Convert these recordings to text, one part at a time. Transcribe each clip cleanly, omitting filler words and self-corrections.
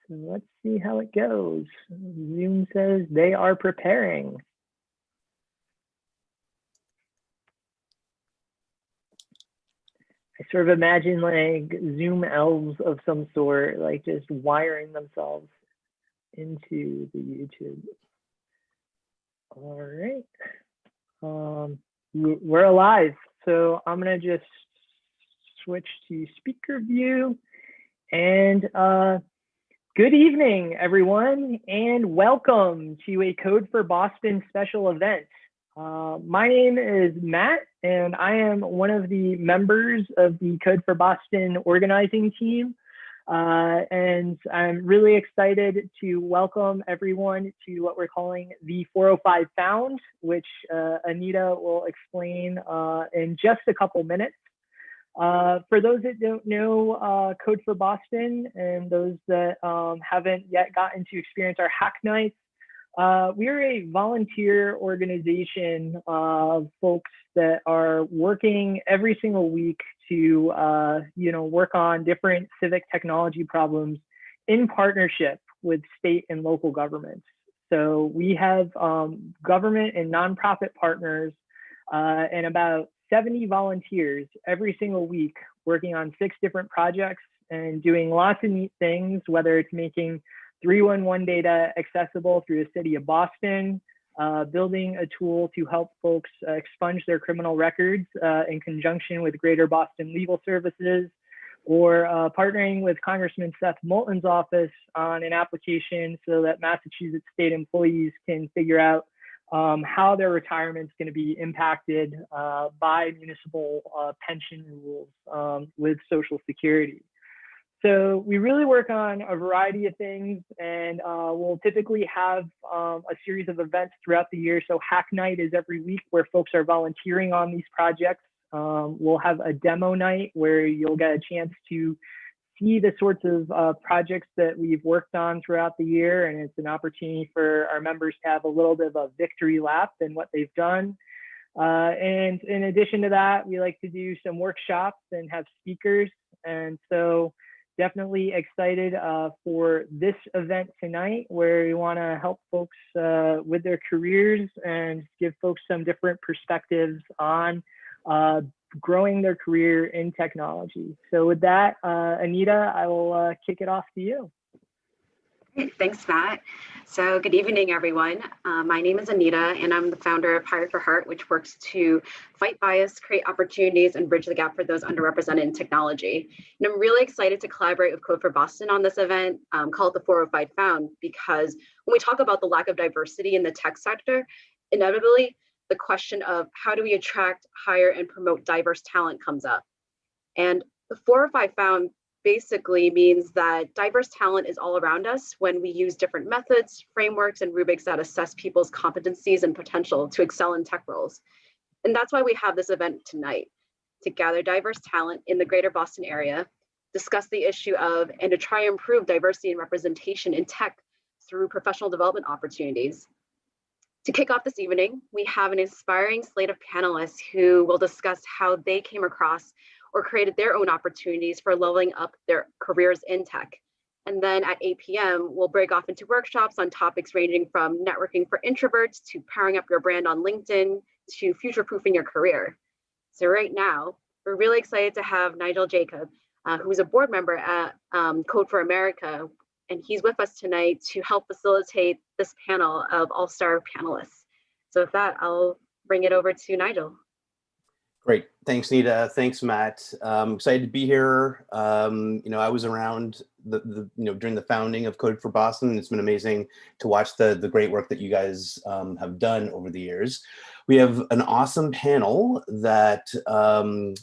So let's see how it goes. Zoom says they are preparing. I sort of imagine like Zoom elves of some sort, like just wiring themselves into the YouTube. All right. We're alive. So I'm gonna just switch to speaker view. And good evening, everyone, and welcome to a Code for Boston special event. My name is Matt, and I am one of the members of the Code for Boston organizing team. And I'm really excited to welcome everyone to what we're calling the 405 Found, which Anita will explain in just a couple minutes. For those that don't know Code for Boston and those that haven't yet gotten to experience our Hack Nights, we are a volunteer organization of folks that are working every single week to work on different civic technology problems in partnership with state and local governments. So we have government and nonprofit partners and about 70 volunteers every single week working on 6 different projects and doing lots of neat things, whether it's making 311 data accessible through the city of Boston, building a tool to help folks expunge their criminal records in conjunction with Greater Boston Legal Services, or partnering with Congressman Seth Moulton's office on an application so that Massachusetts state employees can figure out how their retirement is going to be impacted by municipal pension rules with Social Security. So we really work on a variety of things, and we'll typically have a series of events throughout the year. So Hack Night is every week where folks are volunteering on these projects. We'll have a demo night where you'll get a chance to see the sorts of projects that we've worked on throughout the year, and it's an opportunity for our members to have a little bit of a victory lap in what they've done. And in addition to that, we like to do some workshops and have speakers. And so definitely excited for this event tonight, where we want to help folks with their careers and give folks some different perspectives on growing their career in technology. So with that, Anita, I will kick it off to you. Great, thanks, Matt. So good evening, everyone. My name is Anita, and I'm the founder of Hired for Heart, which works to fight bias, create opportunities, and bridge the gap for those underrepresented in technology. And I'm really excited to collaborate with Code for Boston on this event, called the 405 Found, because when we talk about the lack of diversity in the tech sector, inevitably, the question of how do we attract, hire, and promote diverse talent comes up. And the 405 Found basically means that diverse talent is all around us when we use different methods, frameworks, and rubrics that assess people's competencies and potential to excel in tech roles. And that's why we have this event tonight, to gather diverse talent in the greater Boston area, discuss the issue of, and to try and improve diversity and representation in tech through professional development opportunities. To kick off this evening, we have an inspiring slate of panelists who will discuss how they came across or created their own opportunities for leveling up their careers in tech. And then at 8 p.m., we'll break off into workshops on topics ranging from networking for introverts to powering up your brand on LinkedIn to future-proofing your career. So right now, we're really excited to have Nigel Jacob, who's a board member at Code for America, and he's with us tonight to help facilitate this panel of all-star panelists. So with that, I'll bring it over to Nigel. Great, thanks, Nita. Thanks, Matt. Excited to be here. I was around during the founding of Code for Boston. It's been amazing to watch the great work that you guys have done over the years. We have an awesome panel that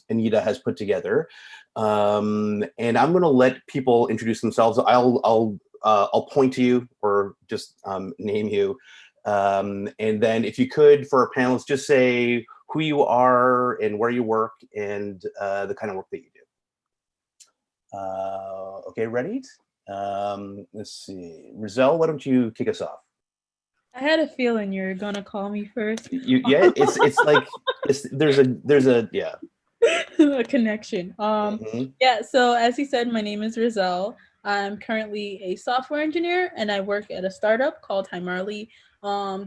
Anita has put together, and I'm going to let people introduce themselves. I'll point to you or just name you, and then if you could, for our panelists, just say who you are and where you work and the kind of work that you do. Okay, ready? Let's see. Rizal, why don't you kick us off? I had a feeling you were gonna call me first. Yeah, it's like there's a yeah. A connection. Yeah, so as he said, my name is Rizal. I'm currently a software engineer and I work at a startup called Hi Marley.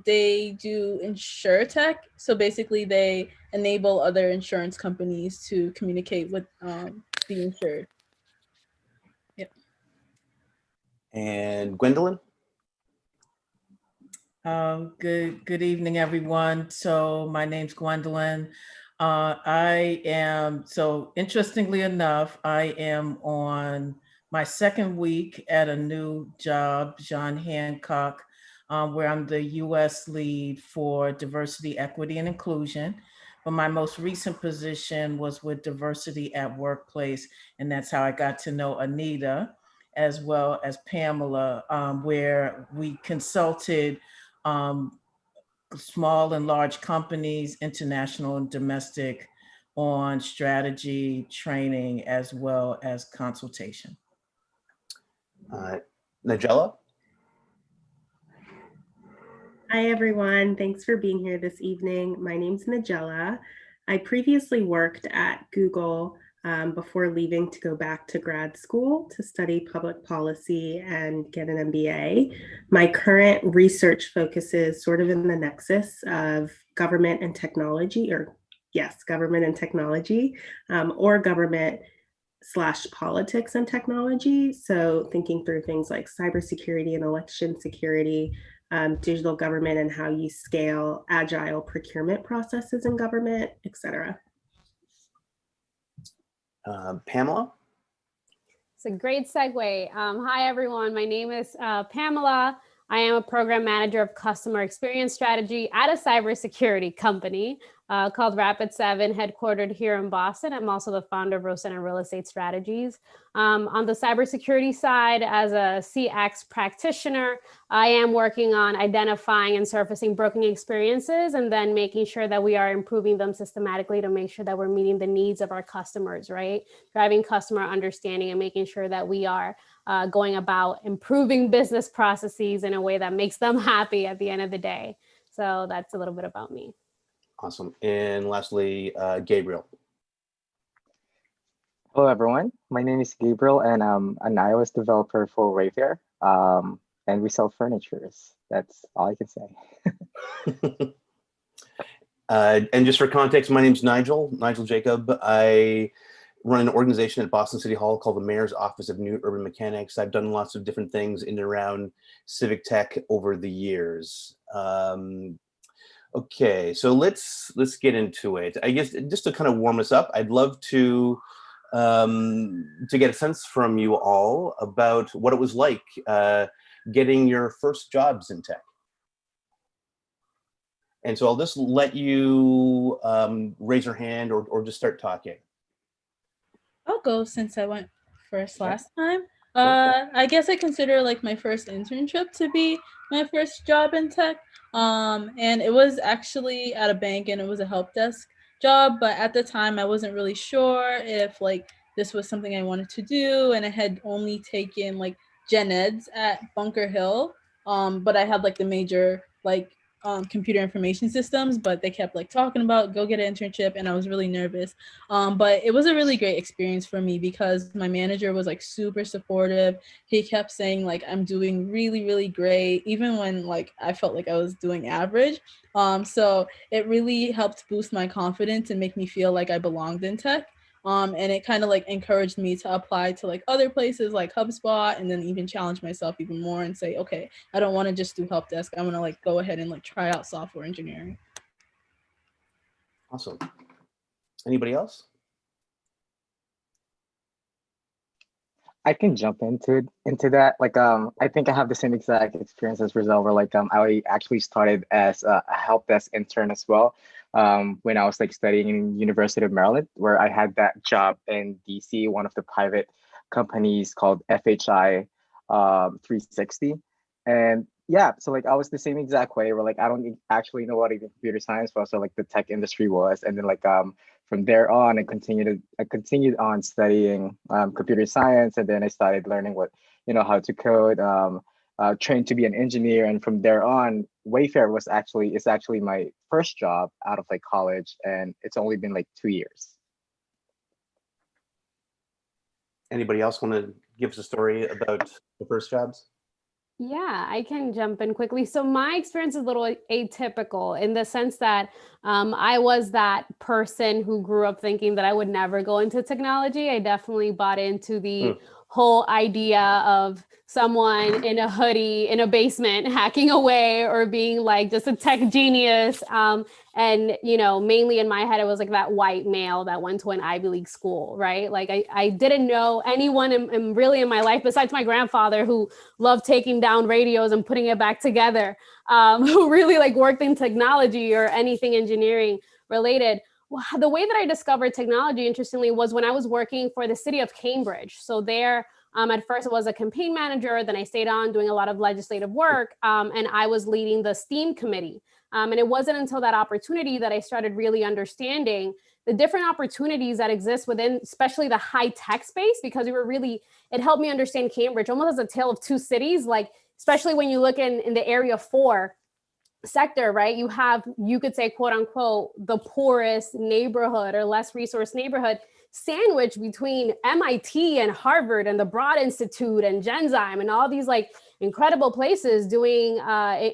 They do insure tech. So basically they enable other insurance companies to communicate with the insured. Yep. And Gwendolyn? Good evening, everyone. So my name's Gwendolyn. Interestingly enough, I am on my second week at a new job, John Hancock, where I'm the US lead for diversity, equity, and inclusion. But my most recent position was with Diversity at Workplace, and that's how I got to know Anita as well as Pamela, where we consulted small and large companies, international and domestic, on strategy, training, as well as consultation. Nigella? Hi, everyone. Thanks for being here this evening. My name's Nigella. I previously worked at Google before leaving to go back to grad school to study public policy and get an MBA. My current research focuses sort of in the nexus of government and technology, or yes, government and technology, or government/politics and technology. So thinking through things like cybersecurity and election security, digital government and how you scale agile procurement processes in government, et cetera. Pamela? It's a great segue. Hi, everyone. My name is Pamela. I am a program manager of customer experience strategy at a cybersecurity company called Rapid7, headquartered here in Boston. I'm also the founder of Rosanna Real Estate Strategies. On the cybersecurity side, as a CX practitioner, I am working on identifying and surfacing broken experiences and then making sure that we are improving them systematically to make sure that we're meeting the needs of our customers, right? Driving customer understanding and making sure that we are going about improving business processes in a way that makes them happy at the end of the day. So that's a little bit about me. Awesome. And lastly, Gabriel. Hello, everyone. My name is Gabriel, and I'm an iOS developer for Wayfair, and we sell furniture. That's all I can say. And just for context, my name's Nigel Jacob. I run an organization at Boston City Hall called the Mayor's Office of New Urban Mechanics. I've done lots of different things in and around civic tech over the years. Okay, so let's get into it. I guess just to kind of warm us up, I'd love to get a sense from you all about what it was like getting your first jobs in tech. And so I'll just let you raise your hand or just start talking. I'll go since I went first last time. I guess I consider like my first internship to be my first job in tech. And it was actually at a bank and it was a help desk job. But at the time I wasn't really sure if like this was something I wanted to do. And I had only taken like gen eds at Bunker Hill. But I had like the major like computer information systems, but they kept like talking about go get an internship and I was really nervous. But it was a really great experience for me because my manager was like super supportive. He kept saying like I'm doing really, really great, even when like I felt like I was doing average. So it really helped boost my confidence and make me feel like I belonged in tech. And it kind of like encouraged me to apply to like other places like HubSpot and then even challenge myself even more and say, okay, I don't want to just do help desk. I want to like go ahead and like try out software engineering. Awesome. Anybody else? I can jump into that. Like, I think I have the same exact experience as Rizal, where like I actually started as a help desk intern as well. When I was like studying in University of Maryland, where I had that job in DC, one of the private companies called FHI 360. And yeah, so like I was the same exact way where like I don't actually know what even computer science was or like the tech industry was. And then like from there on, I continued on studying computer science, and then I started learning how to code, trained to be an engineer, and from there on, Wayfair is actually my first job out of like college, and it's only been like 2 years. Anybody else want to give us a story about the first jobs? Yeah, I can jump in quickly. So my experience is a little atypical in the sense that I was that person who grew up thinking that I would never go into technology. I definitely bought into the whole idea of someone in a hoodie in a basement hacking away or being like just a tech genius. And, you know, mainly in my head, it was like that white male that went to an Ivy League school, right? Like I didn't know anyone really in my life besides my grandfather who loved taking down radios and putting it back together, who really like worked in technology or anything engineering related. Well, the way that I discovered technology, interestingly, was when I was working for the city of Cambridge. So there, at first, I was a campaign manager. Then I stayed on doing a lot of legislative work, and I was leading the STEAM committee. And it wasn't until that opportunity that I started really understanding the different opportunities that exist within, especially the high tech space, because it helped me understand Cambridge almost as a tale of two cities, like, especially when you look in the area 4 sector, right? You could say, quote unquote, the poorest neighborhood or less resource neighborhood sandwiched between MIT and Harvard and the Broad Institute and Genzyme and all these like incredible places doing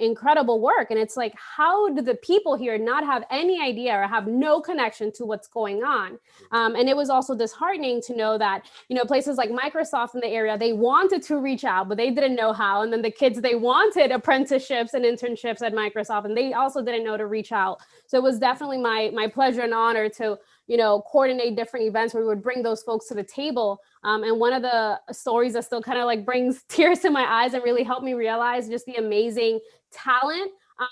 incredible work. And it's like, how do the people here not have any idea or have no connection to what's going on? And it was also disheartening to know that, you know, places like Microsoft in the area, they wanted to reach out, but they didn't know how. And then the kids, they wanted apprenticeships and internships at Microsoft, and they also didn't know to reach out. So it was definitely my pleasure and honor to, you know, coordinate different events where we would bring those folks to the table. And one of the stories that still kind of like brings tears to my eyes and really helped me realize just the amazing talent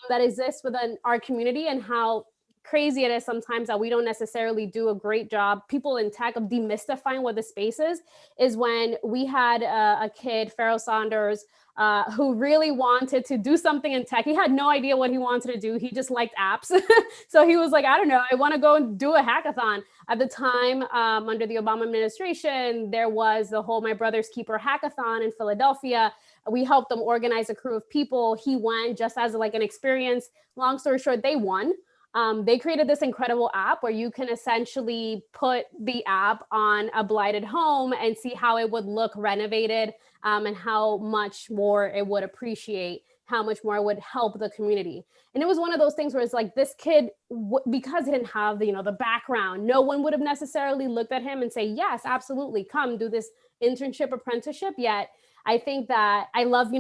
that exists within our community and how crazy it is sometimes that we don't necessarily do a great job, people in tech, of demystifying what the space is when we had a kid, Pharaoh Saunders, who really wanted to do something in tech. He had no idea what he wanted to do. He just liked apps. So he was like, I don't know, I want to go and do a hackathon. At the time, under the Obama administration, there was the whole My Brother's Keeper hackathon in Philadelphia. We helped them organize a crew of people. He went just as like an experience. Long story short, they won. They created this incredible app where you can essentially put the app on a blighted home and see how it would look renovated, and how much more it would appreciate, how much more it would help the community. And it was one of those things where it's like this kid, because he didn't have the background, no one would have necessarily looked at him and say, yes, absolutely, come do this internship, apprenticeship. Yet I think that I love,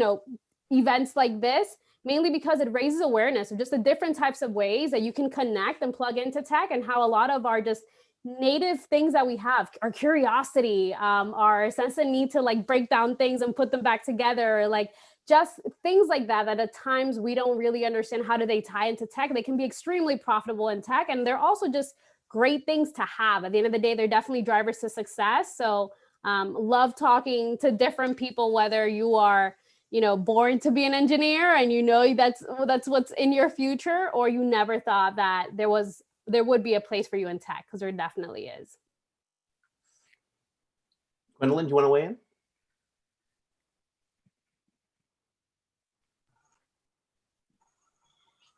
events like this, mainly because it raises awareness of just the different types of ways that you can connect and plug into tech, and how a lot of our just native things that we have, our curiosity, our sense of need to like break down things and put them back together, like just things like that at times we don't really understand how do they tie into tech. They can be extremely profitable in tech, and they're also just great things to have. At the end of the day, they're definitely drivers to success. So love talking to different people, whether you are born to be an engineer and that's what's in your future, or you never thought that there would be a place for you in tech, because there definitely is. Gwendolyn, do you want to weigh in?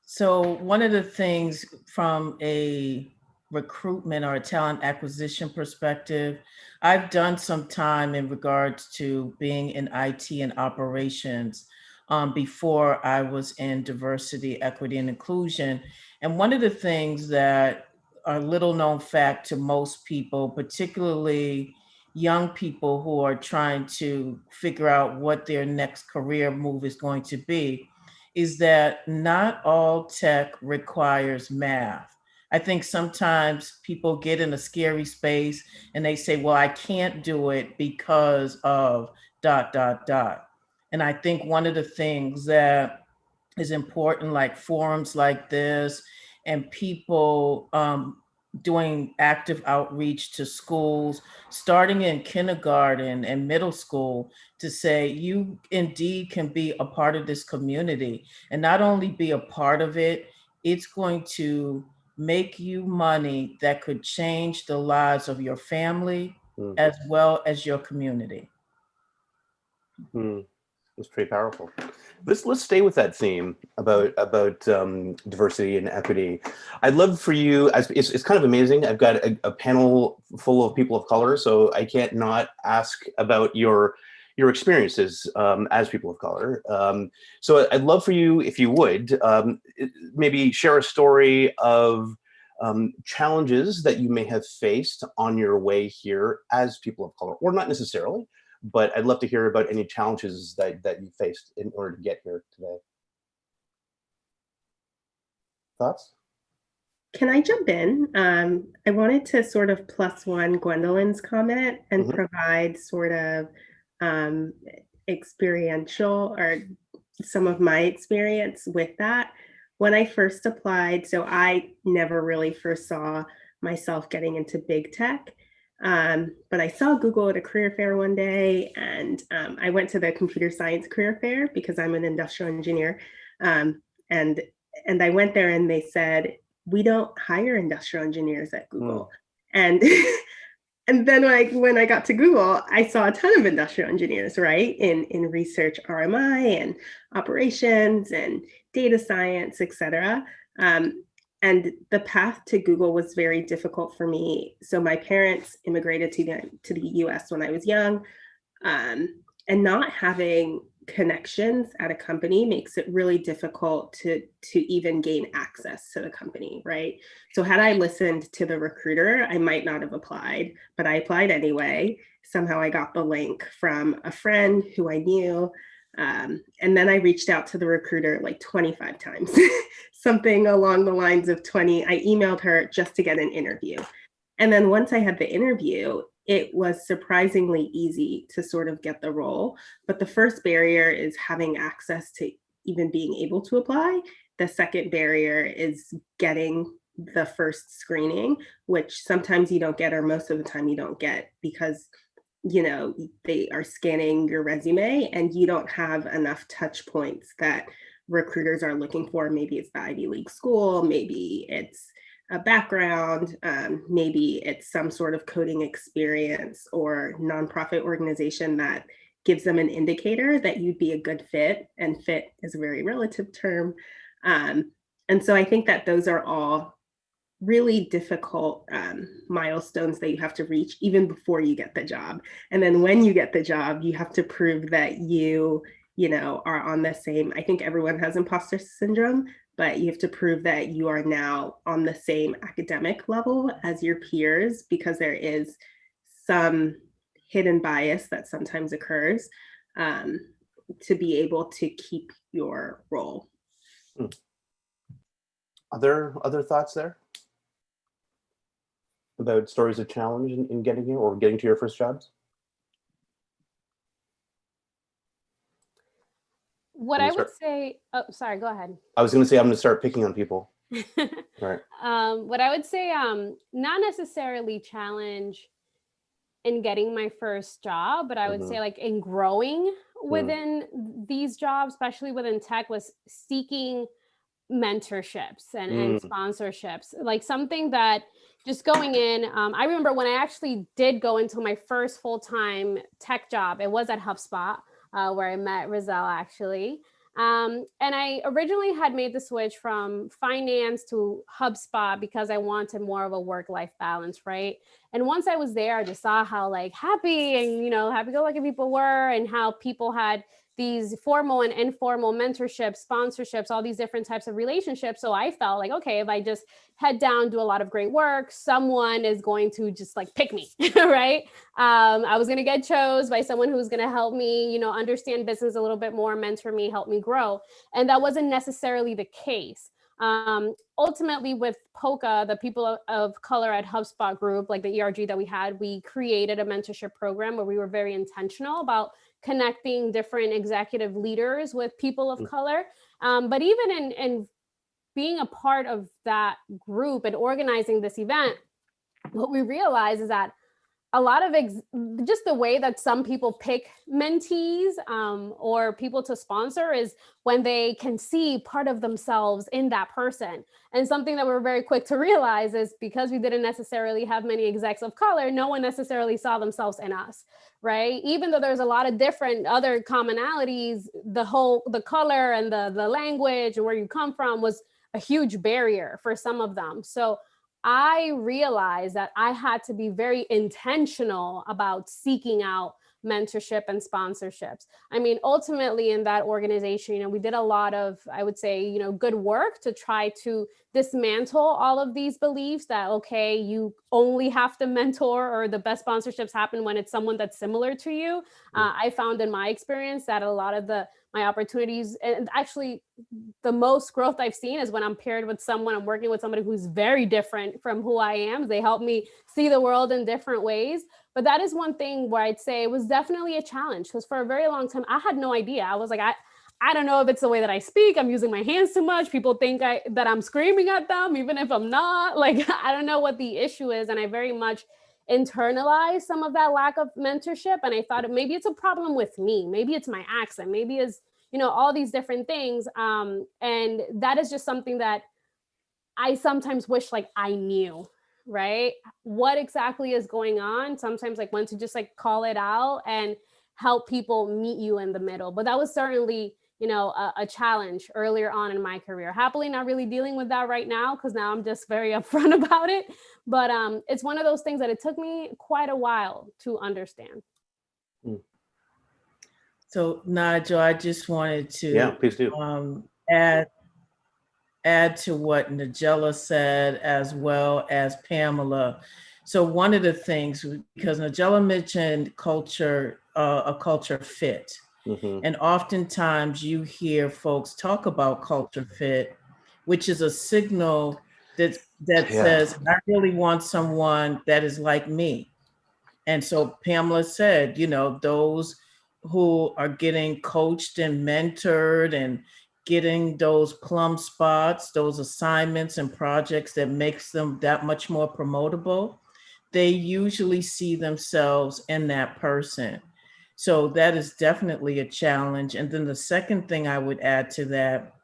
So one of the things from a recruitment or a talent acquisition perspective, I've done some time in regards to being in IT and operations before I was in diversity, equity, and inclusion. And one of the things that are little known fact to most people, particularly young people who are trying to figure out what their next career move is going to be, is that not all tech requires math. I think sometimes people get in a scary space and they say, well, I can't do it because of ... And I think one of the things that is important, like forums like this and people doing active outreach to schools, starting in kindergarten and middle school, to say you indeed can be a part of this community, and not only be a part of it, it's going to make you money that could change the lives of your family as well as your community. It's pretty powerful. Let's stay with that theme about diversity and equity. I'd love for you, it's kind of amazing. I've got a panel full of people of color, so I can't not ask about your experiences as people of color. So I'd love for you, if you would, maybe share a story of challenges that you may have faced on your way here as people of color, or not necessarily, but I'd love to hear about any challenges that you faced in order to get here today. Thoughts? Can I jump in? I wanted to sort of plus one Gwendolyn's comment and provide sort of experiential or some of my experience with that. When I first applied, so I never really foresaw myself getting into big tech. But I saw Google at a career fair one day, and I went to the computer science career fair because I'm an industrial engineer. And I went there and they said, we don't hire industrial engineers at Google. And and then when I got to Google, I saw a ton of industrial engineers, right? In research, RMI and operations and data science, et cetera. And the path to Google was very difficult for me. So my parents immigrated to the US when I was young, and not having connections at a company makes it really difficult to even gain access to the company, right? So had I listened to the recruiter, I might not have applied, but I applied anyway. Somehow I got the link from a friend who I knew. And then I reached out to the recruiter like 25 times, something along the lines of 20. I emailed her just to get an interview. And then once I had the interview, it was surprisingly easy to sort of get the role. But the first barrier is having access to even being able to apply. The second barrier is getting the first screening, which sometimes you don't get, or most of the time you don't get, because they are scanning your resume and you don't have enough touch points that recruiters are looking for. Maybe it's the Ivy League school, maybe it's a background, maybe it's some sort of coding experience or nonprofit organization that gives them an indicator that you'd be a good fit, and fit is a very relative term. And so I think that those are all really difficult milestones that you have to reach even before you get the job. And then when you get the job, you have to prove that you are on the same, I think everyone has imposter syndrome, but you have to prove that you are now on the same academic level as your peers, because there is some hidden bias that sometimes occurs to be able to keep your role. Other thoughts there about stories of challenge in getting here or getting to your first jobs? What I would say, oh, sorry, go ahead. I was going to say, I'm going to start picking on people. Right. What I would say, not necessarily challenge in getting my first job, but I would say like in growing within these jobs, especially within tech, was seeking mentorships and sponsorships, like something that just going in. I remember when I actually did go into my first full-time tech job, it was at HubSpot, where I met Rizal actually. And I originally had made the switch from finance to HubSpot because I wanted more of a work-life balance, right? And once I was there, I just saw how like happy and, happy-go-lucky people were, and how people had these formal and informal mentorships, sponsorships, all these different types of relationships. So I felt like, okay, if I just head down, do a lot of great work, someone is going to just like pick me, right? I was going to get chose by someone who's going to help me, understand business a little bit more, mentor me, help me grow. And that wasn't necessarily the case. Ultimately with POCA, the people of color at HubSpot group, like the ERG that we had, we created a mentorship program where we were very intentional about connecting different executive leaders with people of color. But even in being a part of that group and organizing this event, what we realized is that a lot of just the way that some people pick mentees or people to sponsor is when they can see part of themselves in that person. And something that we're very quick to realize is because we didn't necessarily have many execs of color, no one necessarily saw themselves in us, right? Even though there's a lot of different other commonalities, the color and the language and where you come from was a huge barrier for some of them. So I realized that I had to be very intentional about seeking out mentorship and sponsorships. I mean, ultimately in that organization, we did a lot of, I would say, good work to try to dismantle all of these beliefs that, okay, you only have to mentor or the best sponsorships happen when it's someone that's similar to you. I found in my experience that a lot of my opportunities, and actually the most growth I've seen is when I'm paired with someone, I'm working with somebody who's very different from who I am. They help me see the world in different ways. But that is one thing where I'd say it was definitely a challenge, because for a very long time, I had no idea. I was like, I don't know if it's the way that I speak. I'm using my hands too much. People think that I'm screaming at them, even if I'm not. Like, I don't know what the issue is. And I very much internalized some of that lack of mentorship. And I thought maybe it's a problem with me. Maybe it's my accent. Maybe it's, all these different things. And that is just something that I sometimes wish like I knew, right? What exactly is going on? Sometimes like when to just like call it out and help people meet you in the middle. But that was certainly, a challenge earlier on in my career. Happily not really dealing with that right now, because now I'm just very upfront about it. But it's one of those things that it took me quite a while to understand. So Nigel, I just wanted to please do. add to what Nigella said, as well as Pamela. So one of the things, because Nigella mentioned culture, a culture fit. Mm-hmm. And oftentimes you hear folks talk about culture fit, which is a signal that says, I really want someone that is like me. And so Pamela said, those who are getting coached and mentored and getting those plum spots, those assignments and projects that makes them that much more promotable, they usually see themselves in that person. So that is definitely a challenge. And then the second thing I would add to that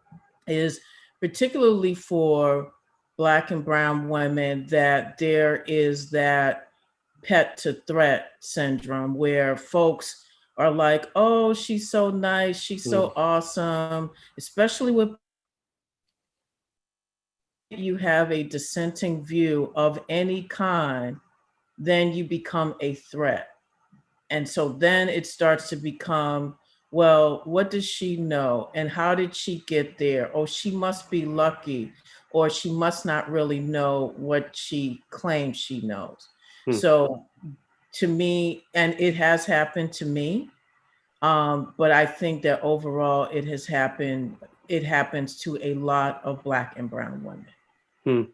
is, particularly for Black and brown women, that there is that pet to threat syndrome where folks are like, oh, she's so nice, she's so awesome, especially with you have a dissenting view of any kind, then you become a threat. And so then it starts to become, well, what does she know? And how did she get there? Oh, she must be lucky, or she must not really know what she claims she knows. So to me, and it has happened to me, but I think that overall it happens to a lot of Black and brown women.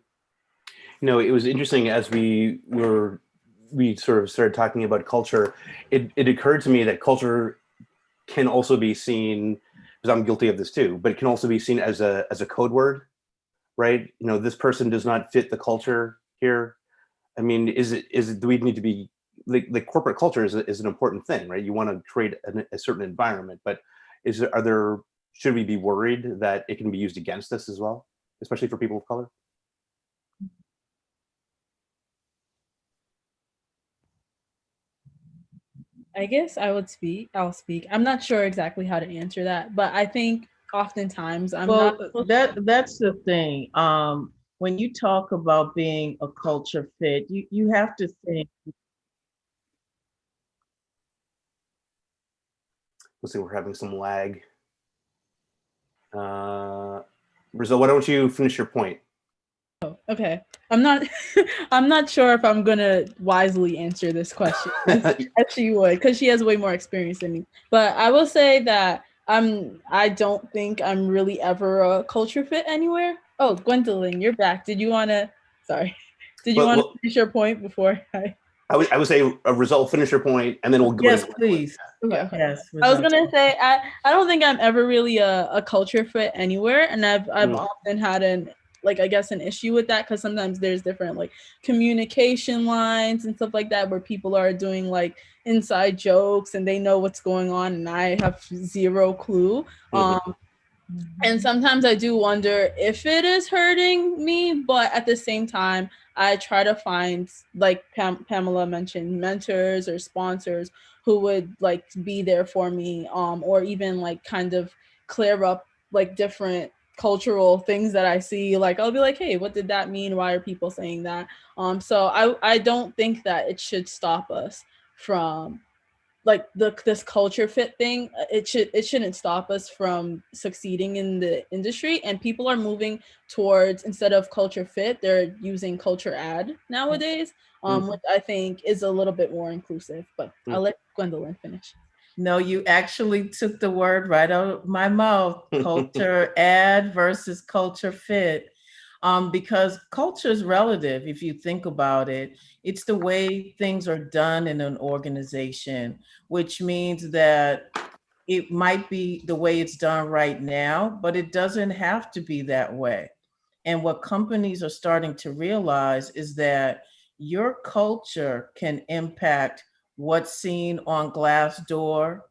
It was interesting as we sort of started talking about culture, it occurred to me that culture can also be seen, because I'm guilty of this too, but it can also be seen as a code word, right? This person does not fit the culture here. I mean, do we need to be, like corporate culture is an important thing, right? You want to create a certain environment, but should we be worried that it can be used against us as well, especially for people of color? I guess I'll speak. I'm not sure exactly how to answer that, but I think oftentimes that's the thing. When you talk about being a culture fit, you have to think. Let's see, we're having some lag. Rizal, why don't you finish your point? Oh, okay. I'm not sure if I'm gonna wisely answer this question as she would, because she has way more experience than me. But I will say that I don't think I'm really ever a culture fit anywhere. Oh, Gwendolyn, you're back. Did you want to finish your point before I would say a result, finish your point, and then we'll go. Yes, please. Okay. Yes. I was gonna say I don't think I'm ever really a culture fit anywhere, and I've often had an like, I guess, an issue with that, because sometimes there's different like communication lines and stuff like that where people are doing like inside jokes and they know what's going on and I have zero clue. And sometimes I do wonder if it is hurting me, but at the same time, I try to find, like Pamela mentioned, mentors or sponsors who would like be there for me, or even like kind of clear up like different cultural things that I see. Like I'll be like, hey, what did that mean? Why are people saying that? So I don't think that it should stop us from like this culture fit thing. It shouldn't stop us from succeeding in the industry, and people are moving towards, instead of culture fit, they're using culture add nowadays, which I think is a little bit more inclusive. But I'll let Gwendolyn finish. No, you actually took the word right out of my mouth. Culture add versus culture fit. Because culture is relative. If you think about it, it's the way things are done in an organization, which means that it might be the way it's done right now, but it doesn't have to be that way. And what companies are starting to realize is that your culture can impact what's seen on Glassdoor,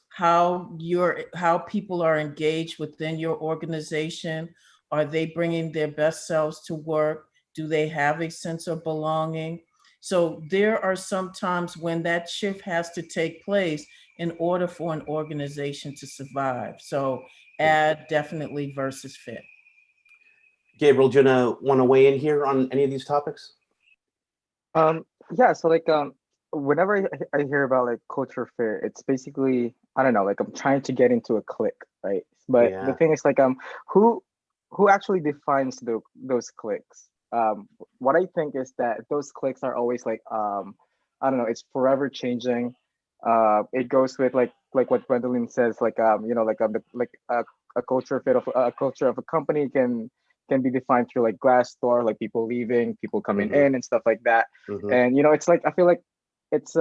how people are engaged within your organization. Are they bringing their best selves to work? Do they have a sense of belonging? So there are some times when that shift has to take place in order for an organization to survive. So add definitely versus fit. Gabriel, do you want to weigh in here on any of these topics? Yeah, so like whenever I hear about like culture fit, it's basically, I don't know, like I'm trying to get into a clique, right? But the thing is like who actually defines those cliques? What I think is that those cliques are always like I don't know, it's forever changing. It goes with like what Gwendolyn says, like you know, like a culture fit of a culture of a company can be defined through like Glassdoor, like people leaving, people coming in and stuff like that. And you know, it's like I feel like it's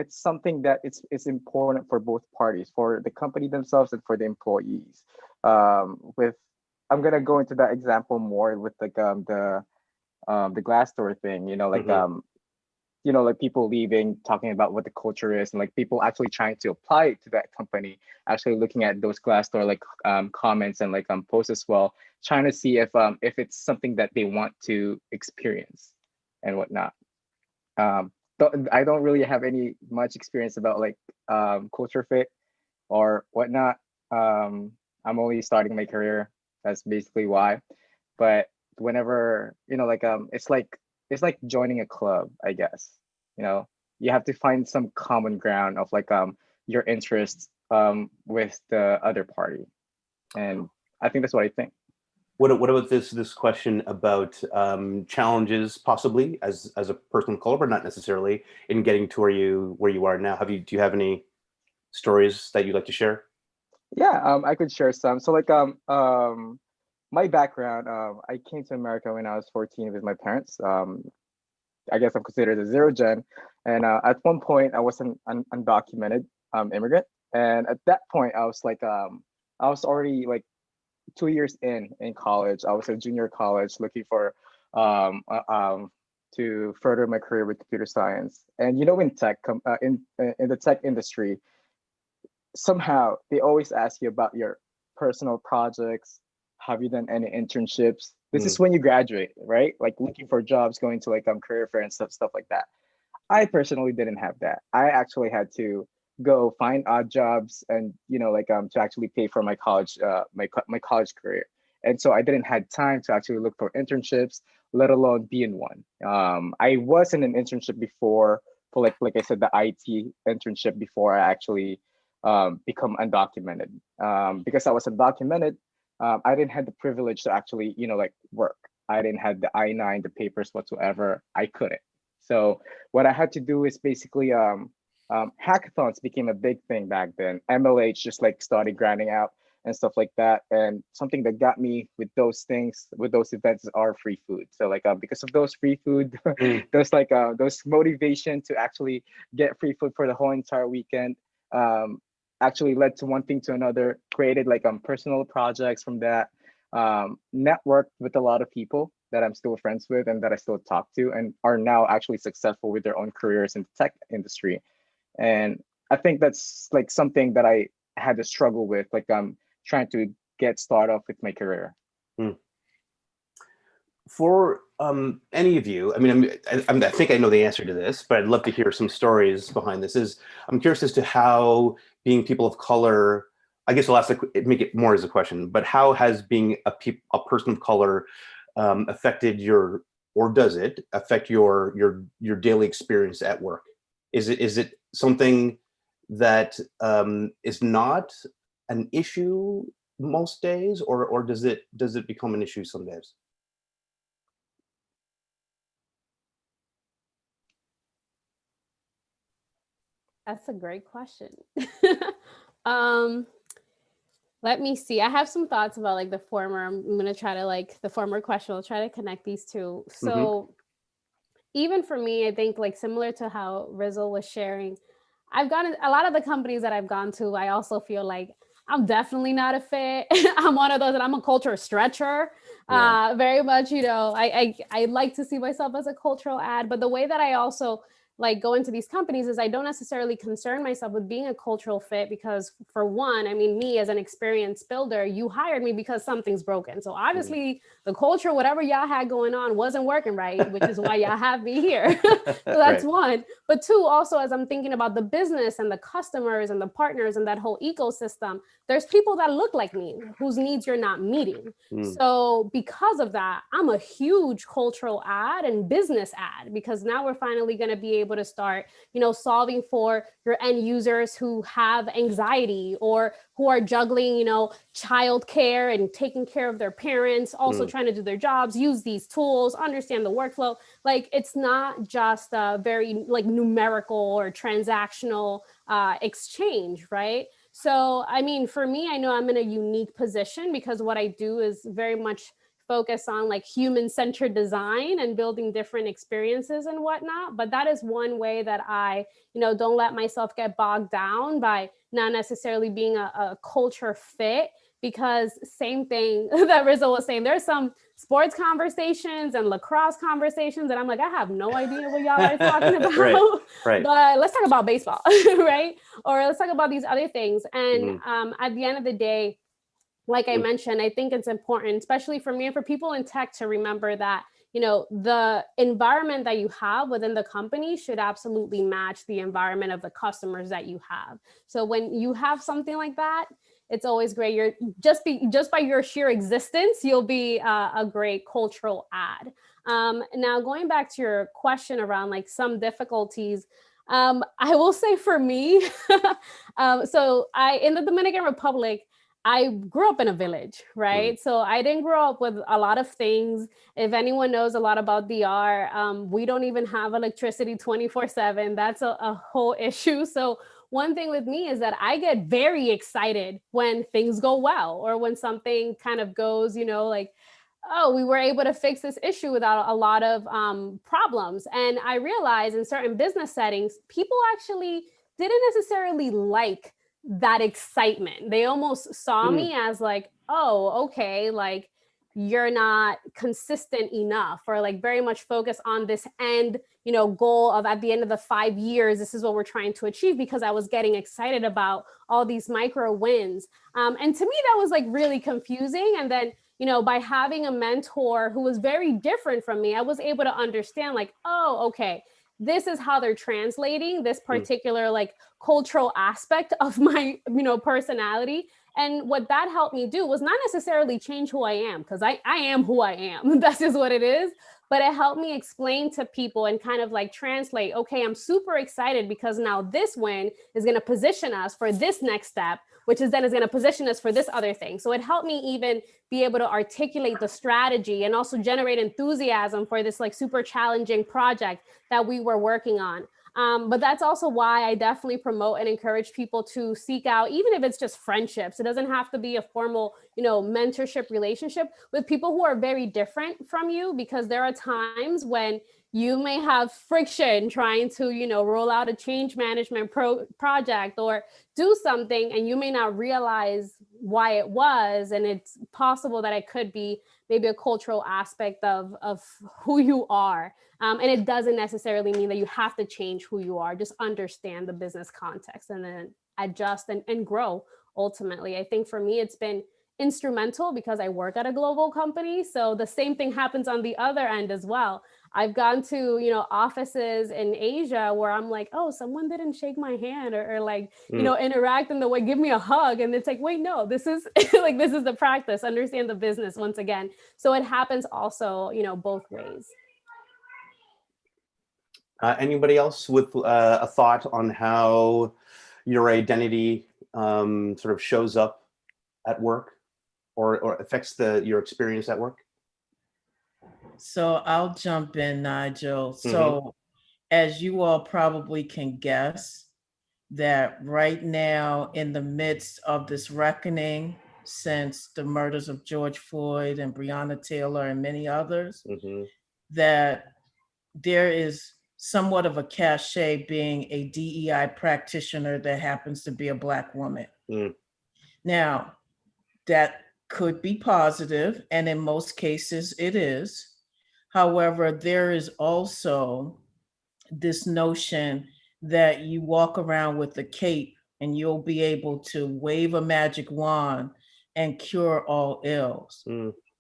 something that it's important for both parties, for the company themselves and for the employees. With I'm gonna go into that example more with like the Glassdoor thing, you know, like you know, like people leaving, talking about what the culture is, and like people actually trying to apply it to that company, actually looking at those Glassdoor like comments and like posts as well, trying to see if it's something that they want to experience and whatnot. I don't really have any much experience about like culture fit or whatnot. I'm only starting my career. That's basically why. But whenever, you know, like it's like joining a club, I guess. You know, you have to find some common ground of like your interests with the other party. And I think that's what I think. What about this question about challenges, possibly as a person of color, but not necessarily, in getting to where you are now? Do you have any stories that you'd like to share? Yeah, I could share some. So like my background, I came to America when I was 14 with my parents. I guess I'm considered a zero gen, and at one point I was an undocumented immigrant, and at that point I was like I was already like 2 years in college. I was a junior college looking for to further my career with computer science. And you know, in tech, in the tech industry, somehow they always ask you about your personal projects. Have you done any internships? This is when you graduate, right? Like looking for jobs, going to like career fair and stuff like that. I personally didn't have that. I actually had to go find odd jobs and, you know, like to actually pay for my college my college career. And so I didn't had time to actually look for internships, let alone be in one. I was in an internship before, for like I said, the IT internship, before I actually become undocumented. Because I was undocumented, I didn't have the privilege to actually, you know, like work. I didn't have the I-9, the papers whatsoever. I couldn't. So what I had to do is basically hackathons became a big thing back then. MLH just like started grinding out and stuff like that. And something that got me with those things, with those events, are free food. So like because of those free food, those motivation to actually get free food for the whole entire weekend, actually led to one thing to another, created like personal projects from that. networked with a lot of people that I'm still friends with and that I still talk to and are now actually successful with their own careers in the tech industry. And I think that's like something that I had to struggle with, like I'm trying to get started off with my career. For any of you, I mean, I think I know the answer to this, but I'd love to hear some stories behind this. I'm curious as to how being people of color, I guess I'll ask make it more as a question, but how has being a person of color affected or does it affect your daily experience at work? Is it something that is not an issue most days, or does it become an issue some days? That's a great question. Let me see. I have some thoughts about like the former. I'm going to try to like the former question. I'll try to connect these two. So even for me, I think like similar to how Rizal was sharing, I've gone a lot of the companies that I've gone to, I also feel like I'm definitely not a fit. I'm one of those that I'm a culture stretcher. Yeah. Very much, you know, I like to see myself as a cultural ad, but the way that I also like go into these companies is I don't necessarily concern myself with being a cultural fit because for one, I mean, me as an experienced builder, you hired me because something's broken. So obviously the culture, whatever y'all had going on wasn't working right, which is why y'all have me here. So that's one. But two, also, as I'm thinking about the business and the customers and the partners and that whole ecosystem, there's people that look like me whose needs you're not meeting. So because of that, I'm a huge cultural ad and business ad because now we're finally going to be able to start, you know, solving for your end users who have anxiety or who are juggling, you know, childcare and taking care of their parents, also trying to do their jobs, use these tools, understand the workflow. Like it's not just a very like numerical or transactional exchange, right? So, I mean, for me, I know I'm in a unique position because what I do is very much focus on like human-centered design and building different experiences and whatnot. But that is one way that I, you know, don't let myself get bogged down by not necessarily being a culture fit, because same thing that Rizal was saying, there's some sports conversations and lacrosse conversations and I'm like, I have no idea what y'all are talking about, right. But let's talk about baseball, right? Or let's talk about these other things. And at the end of the day, like I mentioned, I think it's important, especially for me and for people in tech, to remember that, you know, the environment that you have within the company should absolutely match the environment of the customers that you have. So when you have something like that, it's always great. You're just by your sheer existence, you'll be a great cultural ad. Now, going back to your question around like some difficulties, I will say for me, so in the Dominican Republic, I grew up in a village, right? So I didn't grow up with a lot of things. If anyone knows a lot about DR, we don't even have electricity 24/7. That's a whole issue. So one thing with me is that I get very excited when things go well or when something kind of goes, you know, like, oh, we were able to fix this issue without a lot of problems. And I realized in certain business settings, people actually didn't necessarily like that excitement. They almost saw me as like, oh, okay, like you're not consistent enough, or like very much focused on this end, you know, goal of at the end of the 5 years, this is what we're trying to achieve, because I was getting excited about all these micro wins. And to me, that was like really confusing. And then, you know, by having a mentor who was very different from me, I was able to understand like, oh, okay, this is how they're translating this particular like cultural aspect of my, you know, personality. And what that helped me do was not necessarily change who I am, because I am who I am. That's just what it is. But it helped me explain to people and kind of like translate, okay, I'm super excited because now this win is going to position us for this next step, which is then is going to position us for this other thing. So it helped me even be able to articulate the strategy and also generate enthusiasm for this like super challenging project that we were working on. But that's also why I definitely promote and encourage people to seek out, even if it's just friendships. It doesn't have to be a formal, you know, mentorship relationship with people who are very different from you, because there are times when you may have friction trying to, you know, roll out a change management project or do something, and you may not realize why it was. And it's possible that it could be maybe a cultural aspect of who you are. And it doesn't necessarily mean that you have to change who you are, just understand the business context and then adjust and grow ultimately. I think for me, it's been instrumental because I work at a global company. So the same thing happens on the other end as well. I've gone to, offices in Asia where I'm like, oh, someone didn't shake my hand or like, interact in the way, give me a hug. And it's like, wait, no, this is like, this is the practice, understand the business once again. So it happens also, both ways. Anybody else with a thought on how your identity sort of shows up at work or affects your experience at work? So I'll jump in, Nigel. So as you all probably can guess, that right now in the midst of this reckoning since the murders of George Floyd and Breonna Taylor and many others, that there is somewhat of a cachet being a DEI practitioner that happens to be a Black woman. Now, that could be positive, and in most cases it is. However, there is also this notion that you walk around with a cape and you'll be able to wave a magic wand and cure all ills.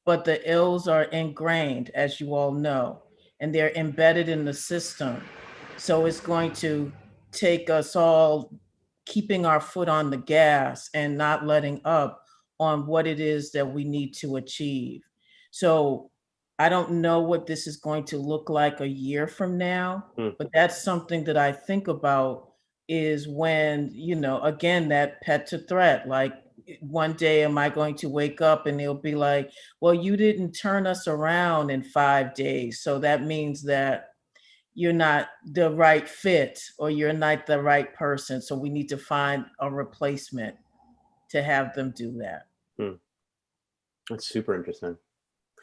But the ills are ingrained, as you all know, and they're embedded in the system. So it's going to take us all keeping our foot on the gas and not letting up on what it is that we need to achieve. So I don't know what this is going to look like a year from now, but that's something that I think about is when, again, that pet to threat, like one day am I going to wake up and they'll be like, well, you didn't turn us around in 5 days. So that means that you're not the right fit or you're not the right person. So we need to find a replacement to have them do that. That's super interesting.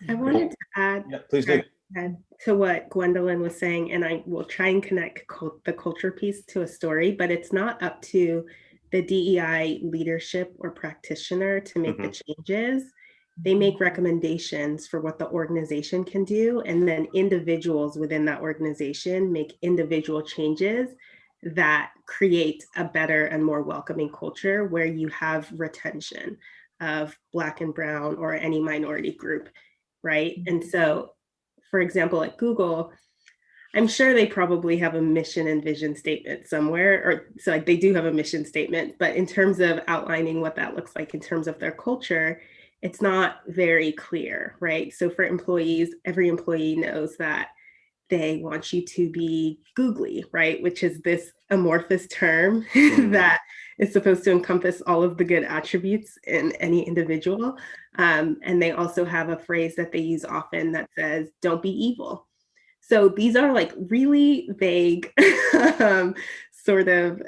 I wanted to add, please do. add to what Gwendolyn was saying, and I will try and connect the culture piece to a story, but it's not up to the DEI leadership or practitioner to make the changes. They make recommendations for what the organization can do, and then individuals within that organization make individual changes that create a better and more welcoming culture where you have retention of Black and Brown or any minority group. Right. And so, for example, at Google, I'm sure they probably have a mission and vision statement somewhere, or so like they do have a mission statement, but in terms of outlining what that looks like in terms of their culture, it's not very clear, right? So for employees, every employee knows that they want you to be googly, right? Which is this amorphous term that is supposed to encompass all of the good attributes in any individual. And they also have a phrase that they use often that says, don't be evil. So these are like really vague sort of,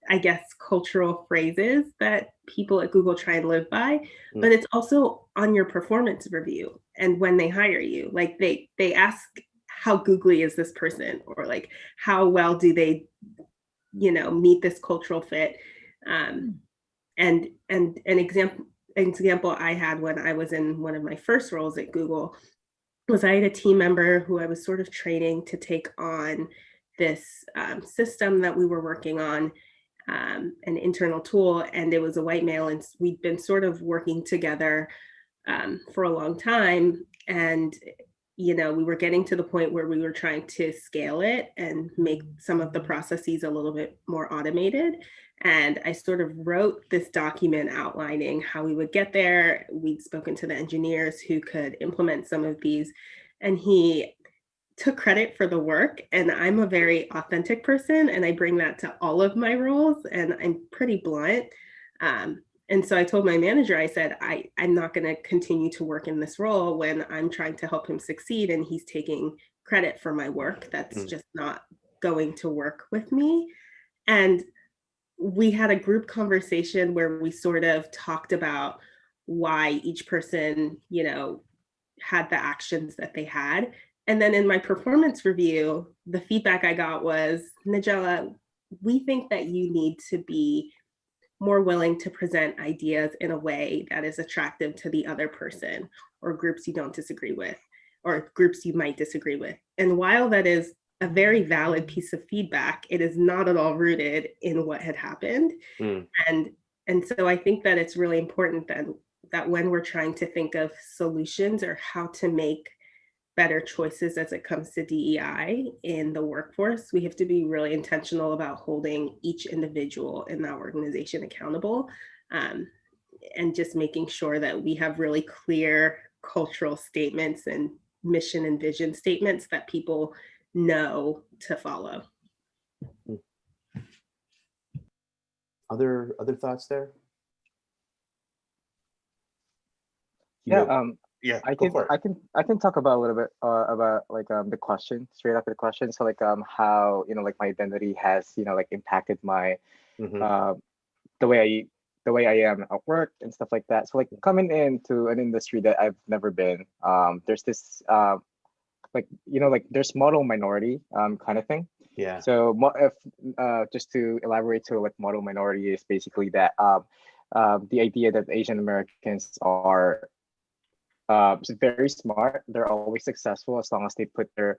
I guess, cultural phrases that people at Google try and live by, but it's also on your performance review. And when they hire you, like they ask, how googly is this person? Or like, how well do they, meet this cultural fit? And an example I had when I was in one of my first roles at Google was I had a team member who I was sort of training to take on this system that we were working on, an internal tool, and it was a white male, and we'd been sort of working together for a long time. And we were getting to the point where we were trying to scale it and make some of the processes a little bit more automated. And I sort of wrote this document outlining how we would get there. We'd spoken to the engineers who could implement some of these, and he took credit for the work. And I'm a very authentic person, and I bring that to all of my roles, and I'm pretty blunt. And so I told my manager, I said, I'm not going to continue to work in this role when I'm trying to help him succeed and he's taking credit for my work. That's just not going to work with me. And we had a group conversation where we sort of talked about why each person, had the actions that they had. And then in my performance review, the feedback I got was, Nigella, we think that you need to be more willing to present ideas in a way that is attractive to the other person or groups you don't disagree with or groups you might disagree with. And while that is a very valid piece of feedback, it is not at all rooted in what had happened. And so I think that it's really important that when we're trying to think of solutions or how to make better choices as it comes to DEI in the workforce, we have to be really intentional about holding each individual in that organization accountable, and just making sure that we have really clear cultural statements and mission and vision statements that people know to follow. Other thoughts there? Yeah, I can talk about a little bit about like the question straight after the question. So like how like my identity has like impacted my the way I am at work and stuff like that. So like coming into an industry that I've never been, there's this like like there's model minority kind of thing. Yeah. So if just to elaborate to what model minority is, basically that the idea that Asian Americans are very smart. They're always successful as long as they put their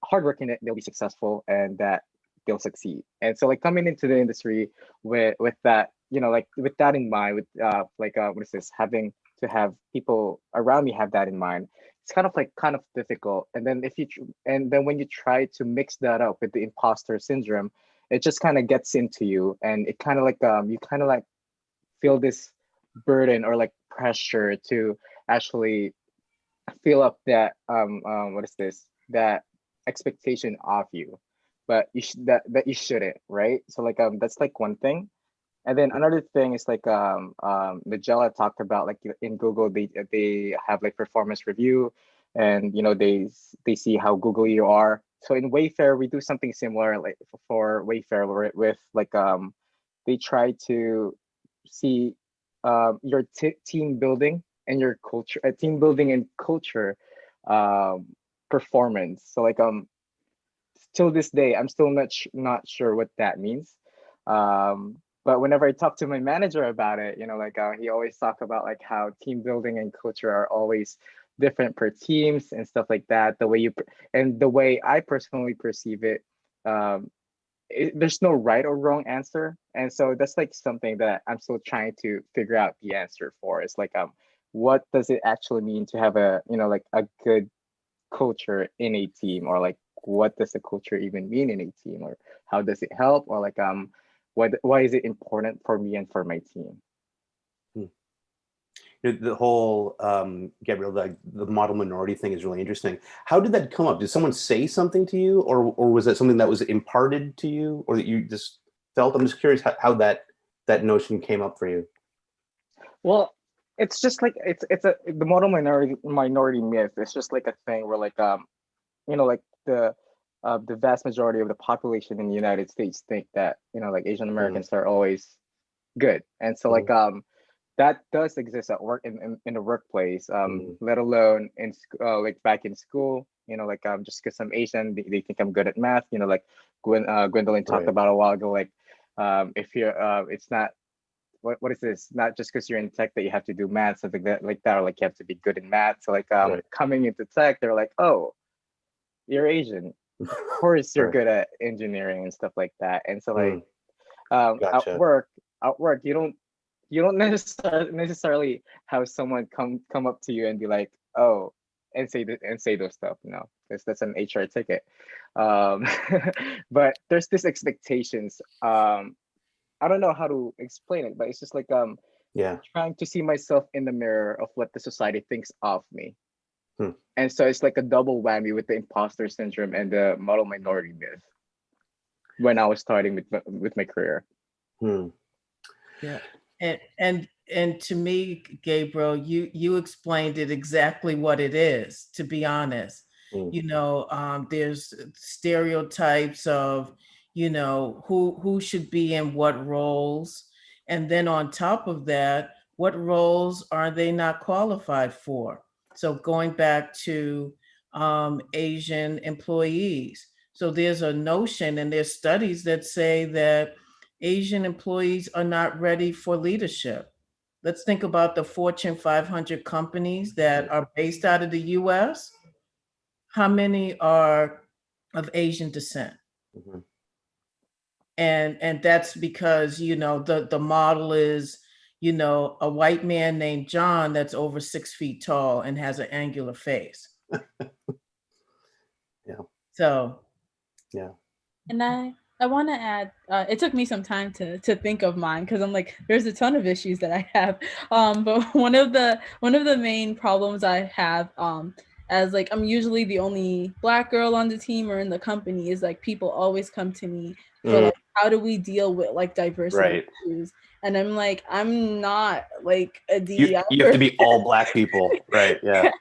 hard work in it. They'll be successful, and that they'll succeed. And so, like coming into the industry with that, like with that in mind, with what is this? Having to have people around me have that in mind. It's kind of difficult. And then when you try to mix that up with the imposter syndrome, it just kind of gets into you, and it kind of like you kind of like feel this burden or like pressure to actually fill up that what is this, that expectation of you, but that you shouldn't, right? So like that's like one thing. And then another thing is like Nigella talked about, like in Google they have like performance review, and they see how Google you are. So in Wayfair we do something similar, like for Wayfair with like they try to see your team building and your culture, team building and culture performance. So like till this day I'm still not sure what that means. But whenever I talk to my manager about it, like he always talk about like how team building and culture are always different per teams and stuff like that. The way I personally perceive it, there's no right or wrong answer. And so that's like something that I'm still trying to figure out the answer for. It's like what does it actually mean to have a like a good culture in a team, or like what does the culture even mean in a team, or how does it help, or like why is it important for me and for my team? The whole Gabrielle, the model minority thing is really interesting. How did that come up? Did someone say something to you, or was that something that was imparted to you, or that you just felt? I'm just curious how that notion came up for you. Well, it's just like the model minority myth. It's just like a thing where like like the vast majority of the population in the United States think that like Asian Americans are always good, and so like that does exist at work in the workplace, let alone in like back in school. Like just because I'm Asian, they think I'm good at math. Like Gwendolyn talked about a while ago. Like if you're it's not what is this? Not just because you're in tech that you have to do math, something like that, or like you have to be good in math. So like coming into tech, they're like, oh, you're Asian, of course you're good at engineering and stuff like that. And so like Gotcha. at work you don't necessarily have someone come up to you and be like, oh, and say those stuff. No, that's an HR ticket. But there's this expectations. I don't know how to explain it, but it's just like trying to see myself in the mirror of what the society thinks of me. And so it's like a double whammy with the imposter syndrome and the model minority myth when I was starting with my career. Yeah. And to me, Gabriel, you explained it exactly what it is, to be honest. There's stereotypes of, who should be in what roles. And then on top of that, what roles are they not qualified for? So going back to Asian employees. So there's a notion, and there's studies that say that Asian employees are not ready for leadership. Let's think about the Fortune 500 companies that are based out of the US. How many are of Asian descent? Mm-hmm. And that's because, you know, the model is, you know, a white man named John that's over 6 feet tall and has an angular face. Yeah. So. Yeah. And I want to add, it took me some time to think of mine, because I'm like, there's a ton of issues that I have. But one of the main problems I have, as like I'm usually the only Black girl on the team or in the company, is like people always come to me for like, how do we deal with like diversity issues? And I'm like, I'm not like a DEI. You have to be all Black people, right? Yeah.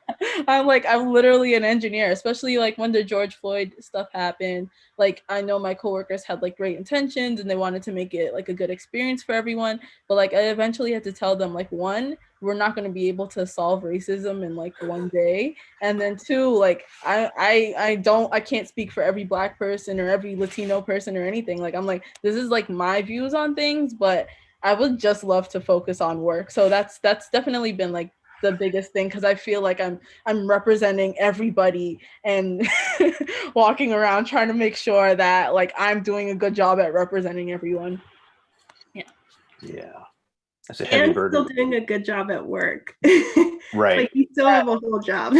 I'm literally an engineer, especially like when the George Floyd stuff happened. Like, I know my coworkers had like great intentions and they wanted to make it like a good experience for everyone. But like, I eventually had to tell them, like, one, we're not going to be able to solve racism in like one day. And then two, like, I can't speak for every Black person or every Latino person or anything. Like, I'm like, this is like my views on things, but I would just love to focus on work. So that's definitely been like the biggest thing, because I feel like I'm representing everybody and walking around trying to make sure that like I'm doing a good job at representing everyone. Yeah. That's a heavy burden. Still doing a good job at work. Right. Like you still have a whole job.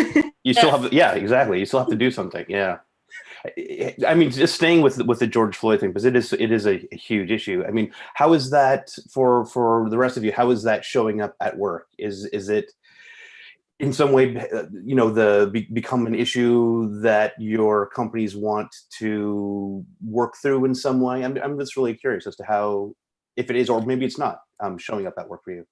You still have, yeah, exactly. You still have to do something. Yeah. I mean, just staying with the George Floyd thing, because it is a huge issue. I mean, how is that for the rest of you? How is that showing up at work? Is it in some way, you know, become an issue that your companies want to work through in some way? I'm just really curious as to how, if it is, or maybe it's not, showing up at work for you.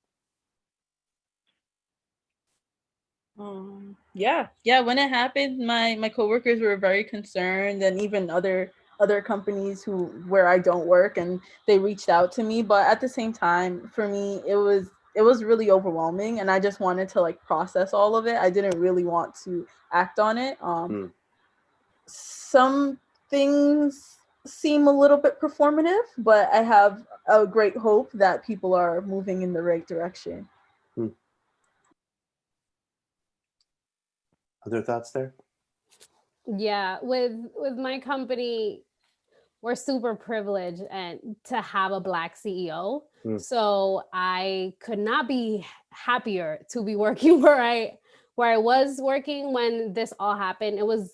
Yeah, when it happened, my coworkers were very concerned, and even other companies where I don't work, and they reached out to me. But at the same time, for me, it was really overwhelming, and I just wanted to like process all of it. I didn't really want to act on it. Some things seem a little bit performative, but I have a great hope that people are moving in the right direction. Other thoughts there? Yeah, with my company, we're super privileged and to have a Black CEO. So I could not be happier to be working where I was working when this all happened. It was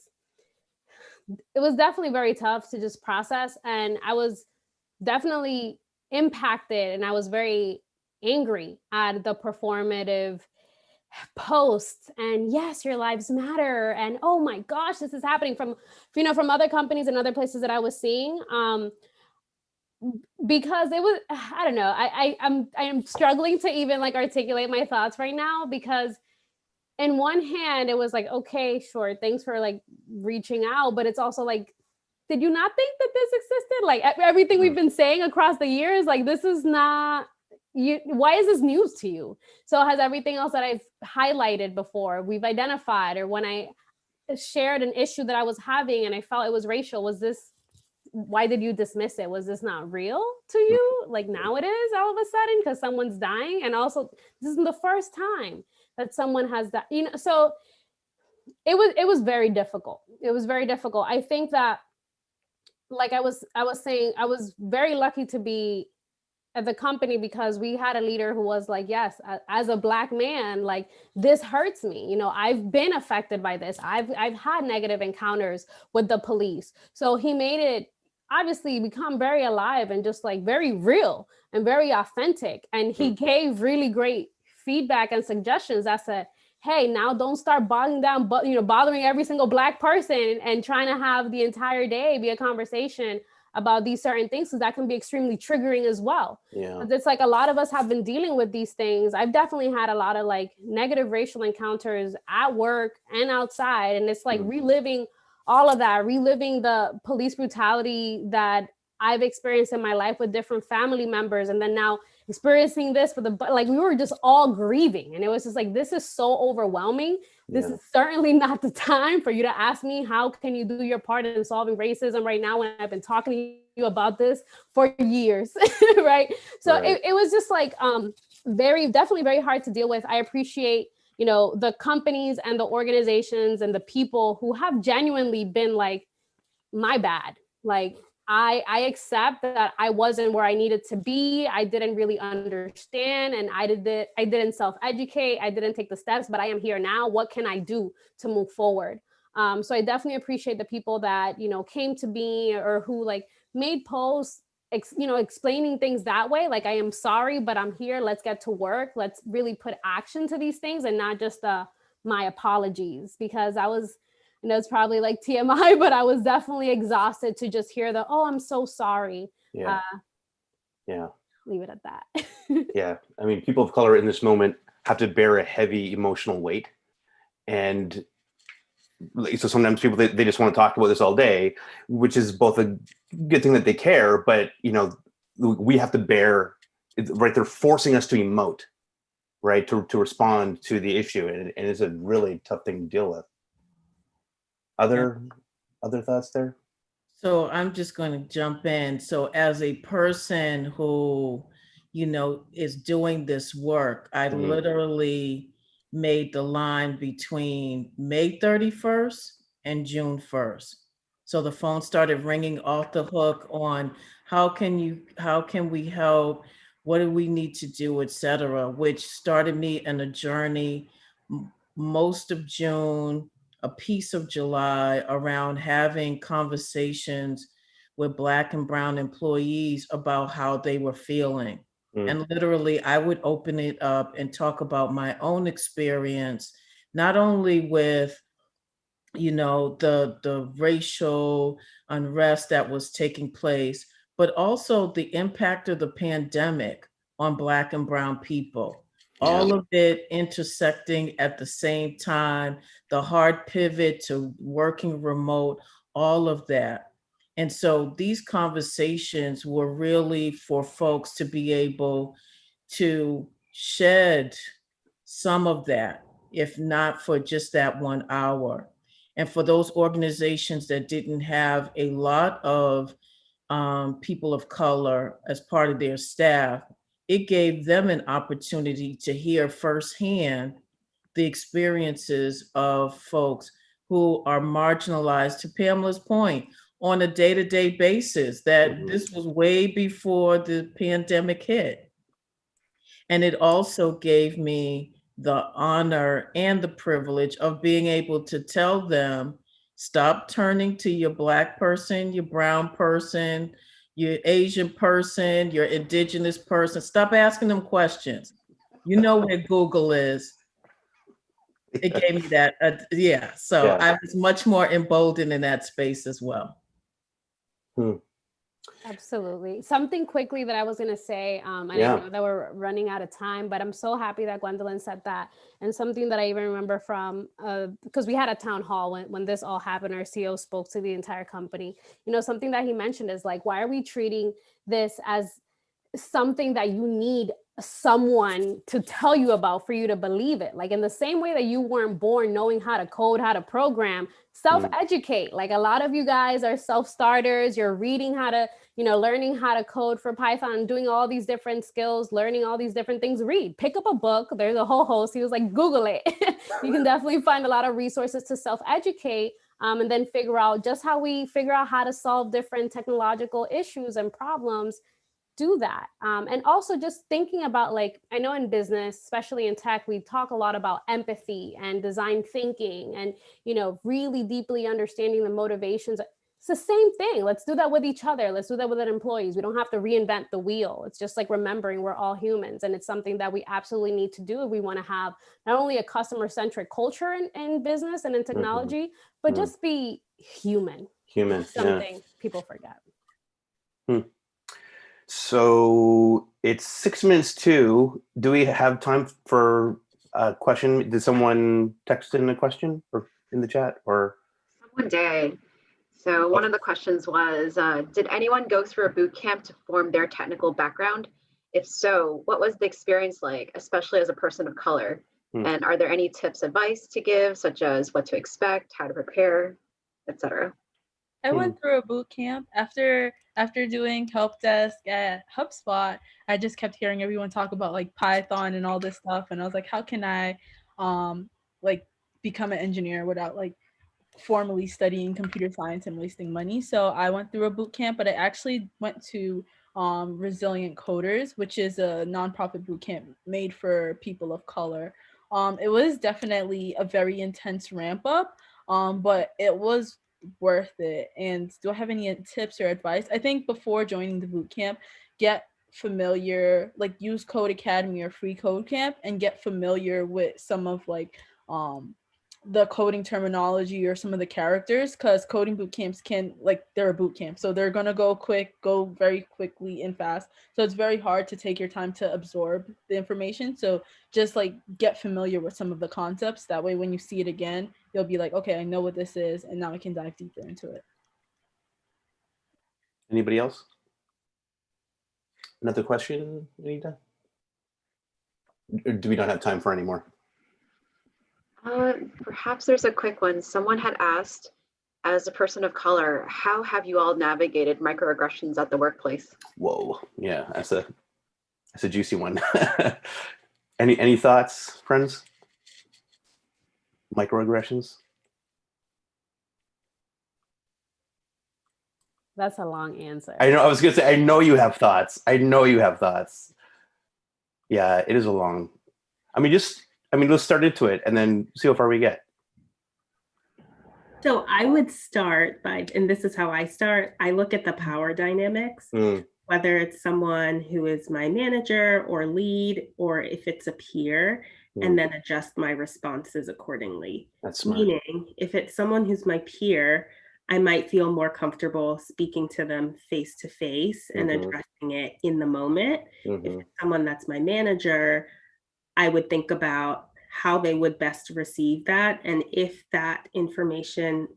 definitely very tough to just process, and I was definitely impacted, and I was very angry at the performative posts and yes, your lives matter, and oh my gosh, this is happening from other companies and other places that I was seeing, because it was, I don't know, I am struggling to even like articulate my thoughts right now, because in one hand it was like, okay, sure, thanks for like reaching out, but it's also like, did you not think that this existed? Like everything we've been saying across the years, like this is not why is this news to you? So has everything else that I've highlighted before, we've identified, or when I shared an issue that I was having and I felt it was racial, why did you dismiss it? Was this not real to you? Like now it is all of a sudden because someone's dying. And also this isn't the first time that someone has that, so it was very difficult. It was very difficult. I think that, like I was saying, I was very lucky to be at the company because we had a leader who was like, yes, as a Black man, like this hurts me. I've been affected by this. I've had negative encounters with the police. So he made it obviously become very alive and just like very real and very authentic. And he gave really great feedback and suggestions that said, hey, now don't start bothering every single Black person and trying to have the entire day be a conversation about these certain things, because that can be extremely triggering as well. Yeah. It's like a lot of us have been dealing with these things. I've definitely had a lot of like negative racial encounters at work and outside. And it's like reliving all of that, reliving the police brutality that I've experienced in my life with different family members. And then now experiencing this for like we were just all grieving. And it was just like, this is so overwhelming. This is certainly not the time for you to ask me, how can you do your part in solving racism right now when I've been talking to you about this for years, right? So it was just like definitely very hard to deal with. I appreciate, you know, the companies and the organizations and the people who have genuinely been like, my bad. Like, I accept that I wasn't where I needed to be. I didn't really understand, and I didn't self-educate. I didn't take the steps, but I am here now. What can I do to move forward? So I definitely appreciate the people that, you know, came to me or who like made posts, you know, explaining things that way. Like, I am sorry, but I'm here. Let's get to work. Let's really put action to these things and not just my apologies, because I was, I know it's probably like TMI, but I was definitely exhausted to just hear the, oh, I'm so sorry. Yeah. Leave it at that. Yeah. I mean, people of color in this moment have to bear a heavy emotional weight. And so sometimes people, they just want to talk about this all day, which is both a good thing that they care, but, you know, we have to bear, right? They're forcing us to emote, right? To respond to the issue. And it's a really tough thing to deal with. Other thoughts there? So I'm just going to jump in. So as a person who, you know, is doing this work, I literally made the line between May 31st and June 1st. So the phone started ringing off the hook on how can we help? What do we need to do, et cetera, which started me in a journey most of June, a piece of July, around having conversations with Black and Brown employees about how they were feeling. And literally, I would open it up and talk about my own experience, not only with, you know, the racial unrest that was taking place, but also the impact of the pandemic on Black and Brown people. All of it intersecting at the same time, the hard pivot to working remote, all of that. And so these conversations were really for folks to be able to shed some of that, if not for just that 1 hour. And for those organizations that didn't have a lot of people of color as part of their staff, it gave them an opportunity to hear firsthand the experiences of folks who are marginalized, to Pamela's point, on a day-to-day basis, that this was way before the pandemic hit. And it also gave me the honor and the privilege of being able to tell them, stop turning to your Black person, your brown person, your Asian person, your indigenous person. Stop asking them questions. You know where Google is. It gave me that, So I was much more emboldened in that space as well. Absolutely. Something quickly that I was going to say, and I know that we're running out of time, but I'm so happy that Gwendolyn said that. And something that I even remember from, because we had a town hall when this all happened, our CEO spoke to the entire company. You know, something that he mentioned is like, why are we treating this as something that you need someone to tell you about for you to believe it? Like, in the same way that you weren't born knowing how to code, how to program, self-educate. Like, a lot of you guys are self-starters. You're reading how to, you know, learning how to code for Python, doing all these different skills, learning all these different things. Read, pick up a book. There's a whole host. He was like, Google it. You can definitely find a lot of resources to self-educate, and then figure out just how we figure out how to solve different technological issues and problems. Do that. And also just thinking about, like, I know in business, especially in tech, we talk a lot about empathy and design thinking and, you know, really deeply understanding the motivations. It's the same thing. Let's do that with each other. Let's do that with our employees. We don't have to reinvent the wheel. It's just like remembering we're all humans. And it's something that we absolutely need to do if we want to have not only a customer-centric culture in business and in technology, but just be human. Something people forget. So it's 6 minutes to. Do we have time for a question? Did someone text in a question or in the chat? Or someone did. So one of the questions was, did anyone go through a boot camp to form their technical background? If so, what was the experience like, especially as a person of color? And are there any tips, advice to give, such as what to expect, how to prepare, etc.? I went through a boot camp after doing help desk at HubSpot. I just kept hearing everyone talk about like Python and all this stuff, and I was like, how can I like become an engineer without like formally studying computer science and wasting money? So I went through a boot camp, but I actually went to Resilient Coders, which is a nonprofit boot camp made for people of color. It was definitely a very intense ramp up, but it was worth it. And do I have any tips or advice? I think before joining the boot camp, get familiar, like use Code Academy or Free Code Camp and get familiar with some of like the coding terminology or some of the characters, because coding boot camps can, like, they're a boot camp, so they're gonna go very quickly and fast, so it's very hard to take your time to absorb the information. So just like get familiar with some of the concepts, that way when you see it again you'll be like, okay, I know what this is and now I can dive deeper into it. Anybody else? Another question, Anita? Or do we not have time for any more? Perhaps there's a quick one. Someone had asked, as a person of color, how have you all navigated microaggressions at the workplace? Whoa, yeah, that's a juicy one. Any thoughts, friends? Microaggressions? That's a long answer. I know, I was gonna say, I know you have thoughts. Yeah, it is a long, let's start into it and then see how far we get. So I would start by, and this is how I start, I look at the power dynamics, whether it's someone who is my manager or lead, or if it's a peer, and then adjust my responses accordingly. That's smart. Meaning, if it's someone who's my peer, I might feel more comfortable speaking to them face to face and addressing it in the moment. If it's someone that's my manager, I would think about how they would best receive that, and if that information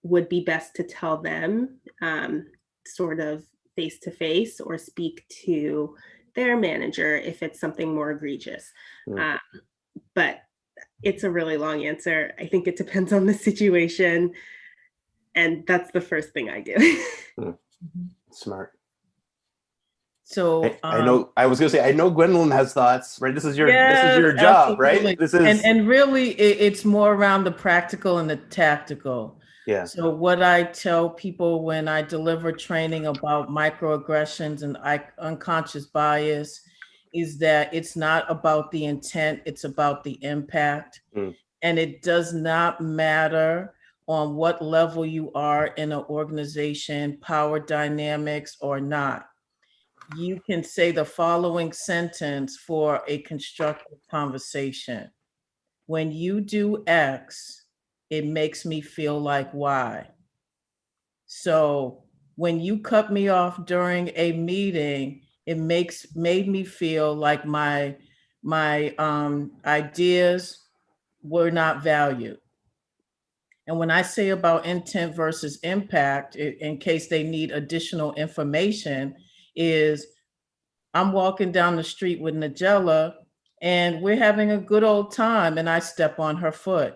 would be best to tell them sort of face to face, or speak to their manager if it's something more egregious. But it's a really long answer. I think it depends on the situation, and that's the first thing I do. Smart. So I know, I was gonna say, I know Gwendolyn has thoughts, right? This is your job, absolutely. right? This is and really it's more around the practical and the tactical. Yeah. So what I tell people when I deliver training about microaggressions and unconscious bias is that it's not about the intent, it's about the impact. And it does not matter on what level you are in an organization, power dynamics or not. You can say the following sentence for a constructive conversation. When you do X, it makes me feel like Y. So when you cut me off during a meeting, it made me feel like my ideas were not valued. And when I say about intent versus impact, in case they need additional information, is I'm walking down the street with Nigella and we're having a good old time and I step on her foot.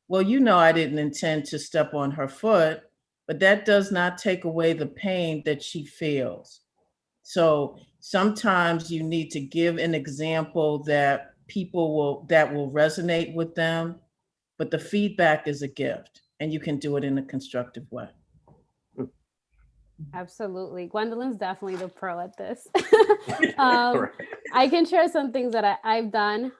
Well, you know, I didn't intend to step on her foot, but that does not take away the pain that she feels. So sometimes you need to give an example that will resonate with them, but the feedback is a gift and you can do it in a constructive way. Absolutely. Gwendolyn's definitely the pro at this. I can share some things that I've done.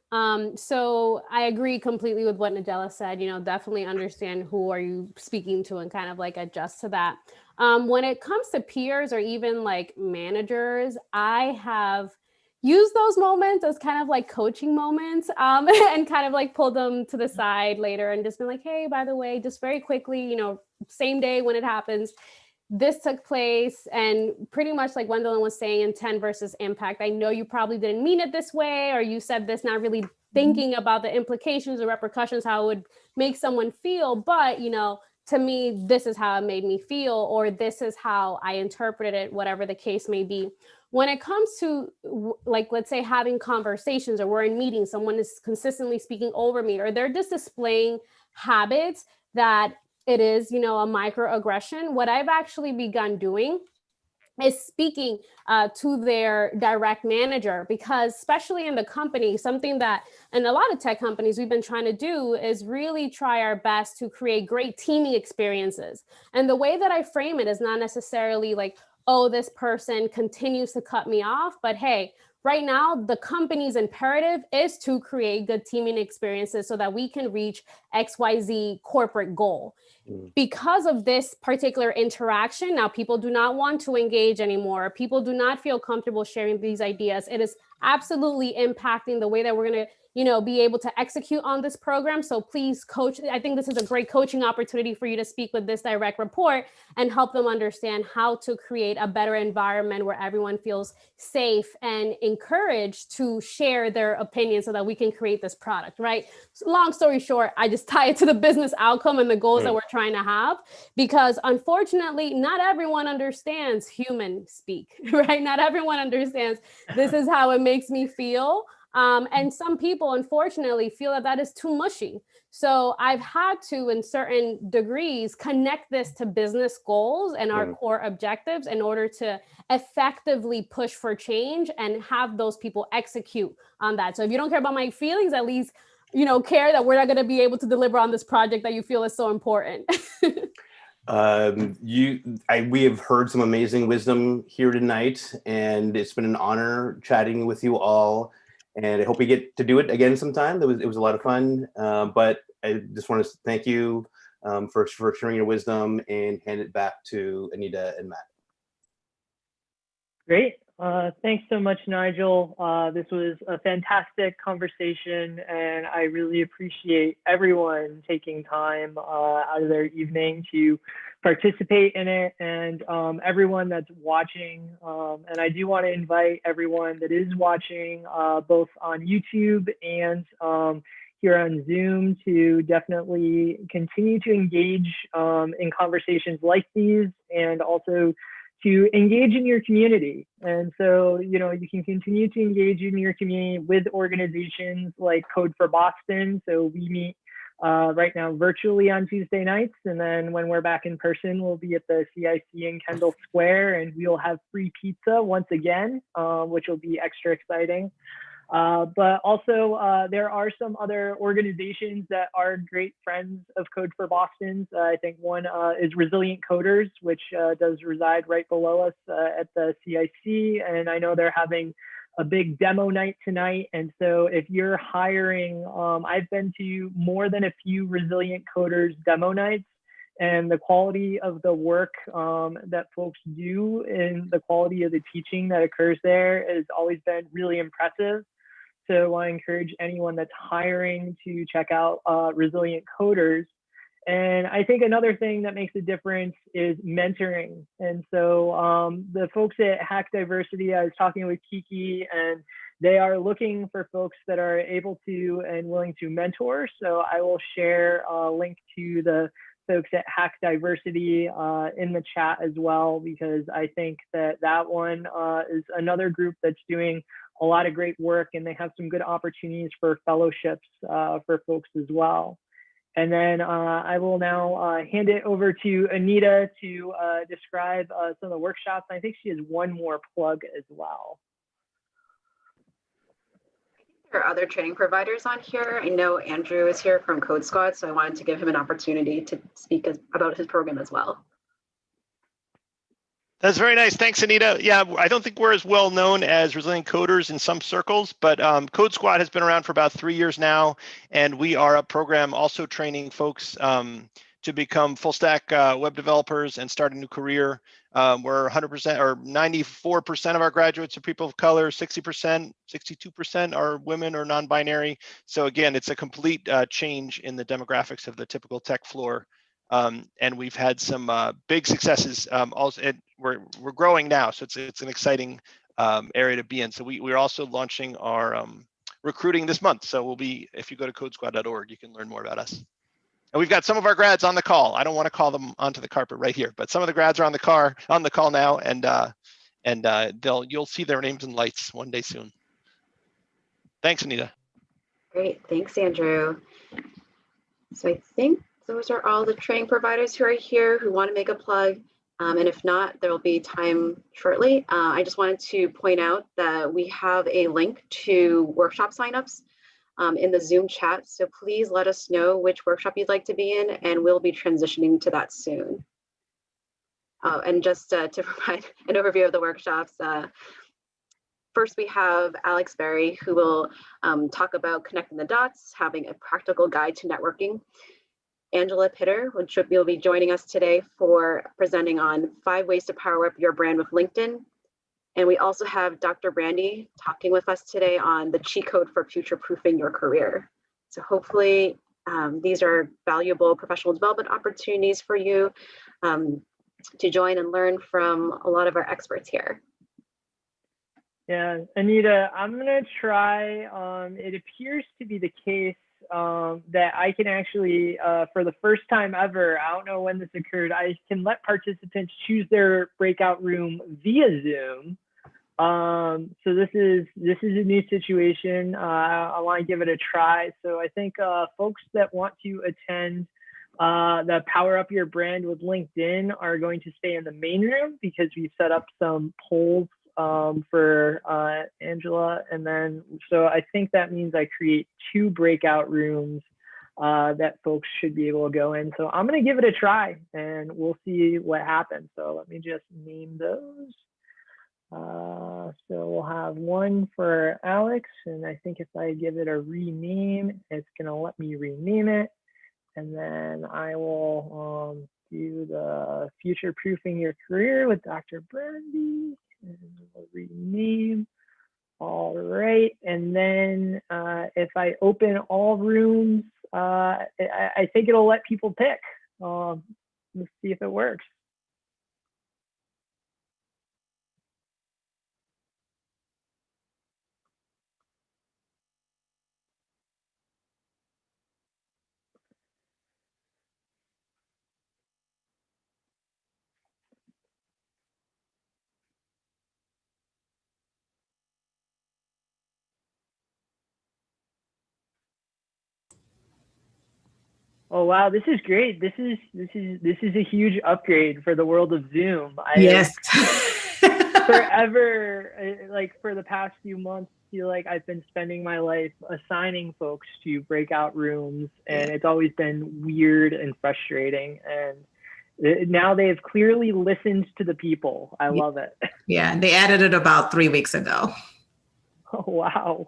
So I agree completely with what Nigella said, definitely understand who are you speaking to and kind of like adjust to that. When it comes to peers or even like managers, I have used those moments as kind of like coaching moments and kind of like pulled them to the side later and just been like, hey, by the way, just very quickly, same day when it happens, this took place, and pretty much like Gwendolyn was saying, intent versus impact. I know you probably didn't mean it this way, or you said this not really thinking about the implications or repercussions, how it would make someone feel. But, to me, this is how it made me feel, or this is how I interpreted it, whatever the case may be. when it comes to like, let's say having conversations, or we're in meetings, someone is consistently speaking over me, or they're just displaying habits that it is, you know, a microaggression, what I've actually begun doing is speaking to their direct manager, because especially in the company, something that in a lot of tech companies we've been trying to do is really try our best to create great teaming experiences. And the way that I frame it is not necessarily like, oh, this person continues to cut me off, but hey, right now, the company's imperative is to create good teaming experiences so that we can reach XYZ corporate goal. Because of this particular interaction, now people do not want to engage anymore. People do not feel comfortable sharing these ideas. It is absolutely impacting the way that we're going to, you know, be able to execute on this program. So please, coach, I think this is a great coaching opportunity for you to speak with this direct report and help them understand how to create a better environment where everyone feels safe and encouraged to share their opinion so that we can create this product, right? So long story short, I just tie it to the business outcome and the goals that we're trying to have, because unfortunately, not everyone understands human speak, right? Not everyone understands this is how it makes me feel. And some people, unfortunately, feel that that is too mushy. So I've had to, in certain degrees, connect this to business goals and our core objectives in order to effectively push for change and have those people execute on that. So if you don't care about my feelings, at least, you know, care that we're not going to be able to deliver on this project that you feel is so important. We have heard some amazing wisdom here tonight, and it's been an honor chatting with you all. And I hope we get to do it again sometime. It was a lot of fun. But I just want to thank you for sharing your wisdom, and hand it back to Anita and Matt. Great. Thanks so much, Nigel. This was a fantastic conversation, and I really appreciate everyone taking time out of their evening to participate in it, and everyone that's watching. And I do want to invite everyone that is watching both on YouTube and here on Zoom to definitely continue to engage in conversations like these, and also to engage in your community. And so, you know, you can continue to engage in your community with organizations like Code for Boston. So we meet right now virtually on Tuesday nights. And then when we're back in person, we'll be at the CIC in Kendall Square, and we'll have free pizza once again, which will be extra exciting. But also there are some other organizations that are great friends of Code for Boston. I think one is Resilient Coders, which does reside right below us at the CIC. And I know they're having a big demo night tonight. And so if you're hiring, I've been to more than a few Resilient Coders demo nights, and the quality of the work that folks do and the quality of the teaching that occurs there has always been really impressive. So I encourage anyone that's hiring to check out Resilient Coders. And I think another thing that makes a difference is mentoring. And so the folks at Hack Diversity, I was talking with Kiki, and they are looking for folks that are able to and willing to mentor. So I will share a link to the folks at Hack Diversity in the chat as well, because I think that that one is another group that's doing a lot of great work, and they have some good opportunities for fellowships for folks as well. And then I will now hand it over to Anita to describe some of the workshops. I think she has one more plug as well. There are other training providers on here. I know Andrew is here from Code Squad, so I wanted to give him an opportunity to speak about his program as well. That's very nice. Thanks, Anita. Yeah, I don't think we're as well known as Resilient Coders in some circles, but Code Squad has been around for about 3 years now, and we are a program also training folks to become full stack web developers and start a new career. We're 100% or 94% of our graduates are people of color, 60%, 62% are women or non-binary. So again, it's a complete change in the demographics of the typical tech floor. And we've had some big successes. Also, we're growing now, so it's an exciting area to be in. So we're also launching our recruiting this month. So we'll be, if you go to codesquad.org, you can learn more about us. And we've got some of our grads on the call. I don't want to call them onto the carpet right here, but some of the grads are on the call now, and and you'll see their names in lights one day soon. Thanks, Anita. Great, thanks, Andrew. So I think those are all the training providers who are here who want to make a plug. And if not, there will be time shortly. I just wanted to point out that we have a link to workshop signups in the Zoom chat. So please let us know which workshop you'd like to be in, and we'll be transitioning to that soon. And just to provide an overview of the workshops, first we have Alex Berry, who will talk about connecting the dots, having a practical guide to networking. Angela Pitter, which will be joining us today for presenting on 5 ways to power up your brand with LinkedIn. And we also have Dr. Brandy talking with us today on the cheat code for future-proofing your career. So hopefully these are valuable professional development opportunities for you to join and learn from a lot of our experts here. Yeah, Anita, I'm gonna try, it appears to be the case that I can actually, for the first time ever, I don't know when this occurred, I can let participants choose their breakout room via Zoom. So this is a new situation. I want to give it a try. So I think folks that want to attend the Power Up Your Brand with LinkedIn are going to stay in the main room, because we've set up some polls for Angela. And then, so I think that means I create 2 breakout rooms that folks should be able to go in. So I'm going to give it a try and we'll see what happens. So let me just name those. So we'll have one for Alex, and I think if I give it a rename, it's going to let me rename it. And then I will do the future proofing your career with Dr. Brandy, and we'll rename. All right. And then if I open all rooms, I think it'll let people pick. Let's see if it works. Oh wow, this is great. This is a huge upgrade for the world of Zoom. Yes. Forever, like for the past few months, feel like I've been spending my life assigning folks to breakout rooms, and it's always been weird and frustrating. And now they've clearly listened to the people. I love it. Yeah, they added it about 3 weeks ago. Oh wow.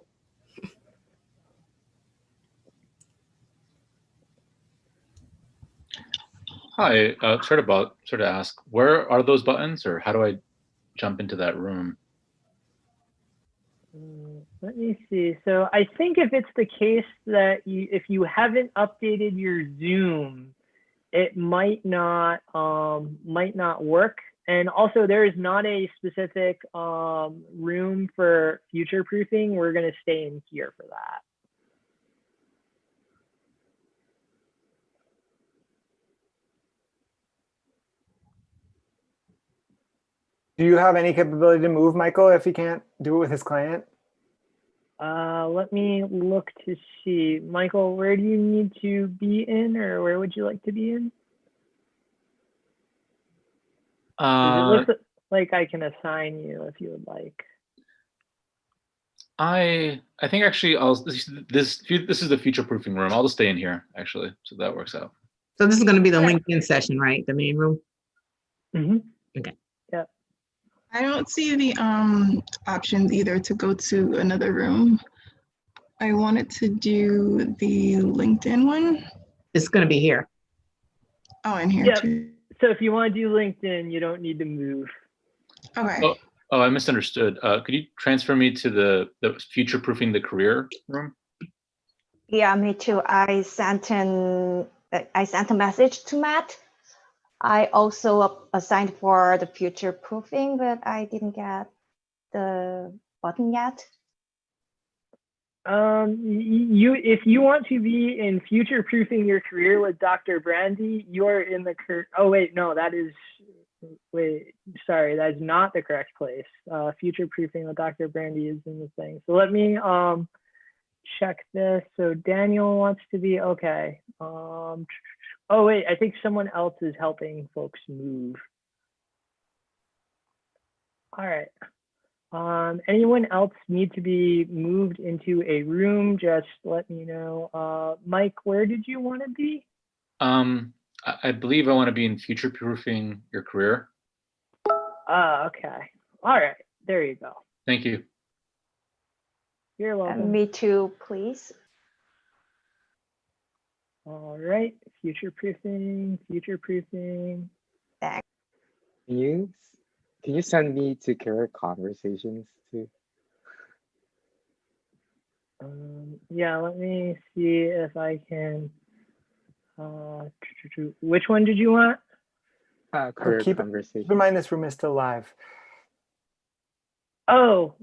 Hi, sort of ask, where are those buttons, or how do I jump into that room? Let me see. So I think if it's the case that if you haven't updated your Zoom, it might not work. And also, there is not a specific room for future proofing. We're going to stay in here for that. Do you have any capability to move Michael if he can't do it with his client? Let me look to see. Michael, where do you need to be in, or where would you like to be in? It looks like I can assign you if you would like. I think actually this is the future proofing room. I'll just stay in here actually, so that works out. So this is going to be the LinkedIn session, right? The main room. Mm-hmm. Okay. Yeah. I don't see the options either to go to another room. I wanted to do the LinkedIn one. It's going to be here. Oh, in here too. So if you want to do LinkedIn, you don't need to move. Okay. Oh, I misunderstood. Could you transfer me to the future proofing the career room? Yeah, me too. I sent a message to Matt. I also assigned for the future proofing, but I didn't get the button yet. If you want to be in future proofing your career with Dr. Brandy, you're in the oh wait, no, that is wait, sorry, that's not the correct place. Future proofing with Dr. Brandy is in the thing. So let me check this. So Daniel wants to be, okay. Oh wait, I think someone else is helping folks move. All right. Anyone else need to be moved into a room? Just let me know. Mike, where did you want to be? I believe I want to be in future proofing your career. Okay. All right. There you go. Thank you. You're welcome. Me too, please. All right. Future proofing, future proofing. Can you send me to career conversations too? Yeah, let me see if I can. Which one did you want? Career Keep conversation. in mind this room is still live. Oh,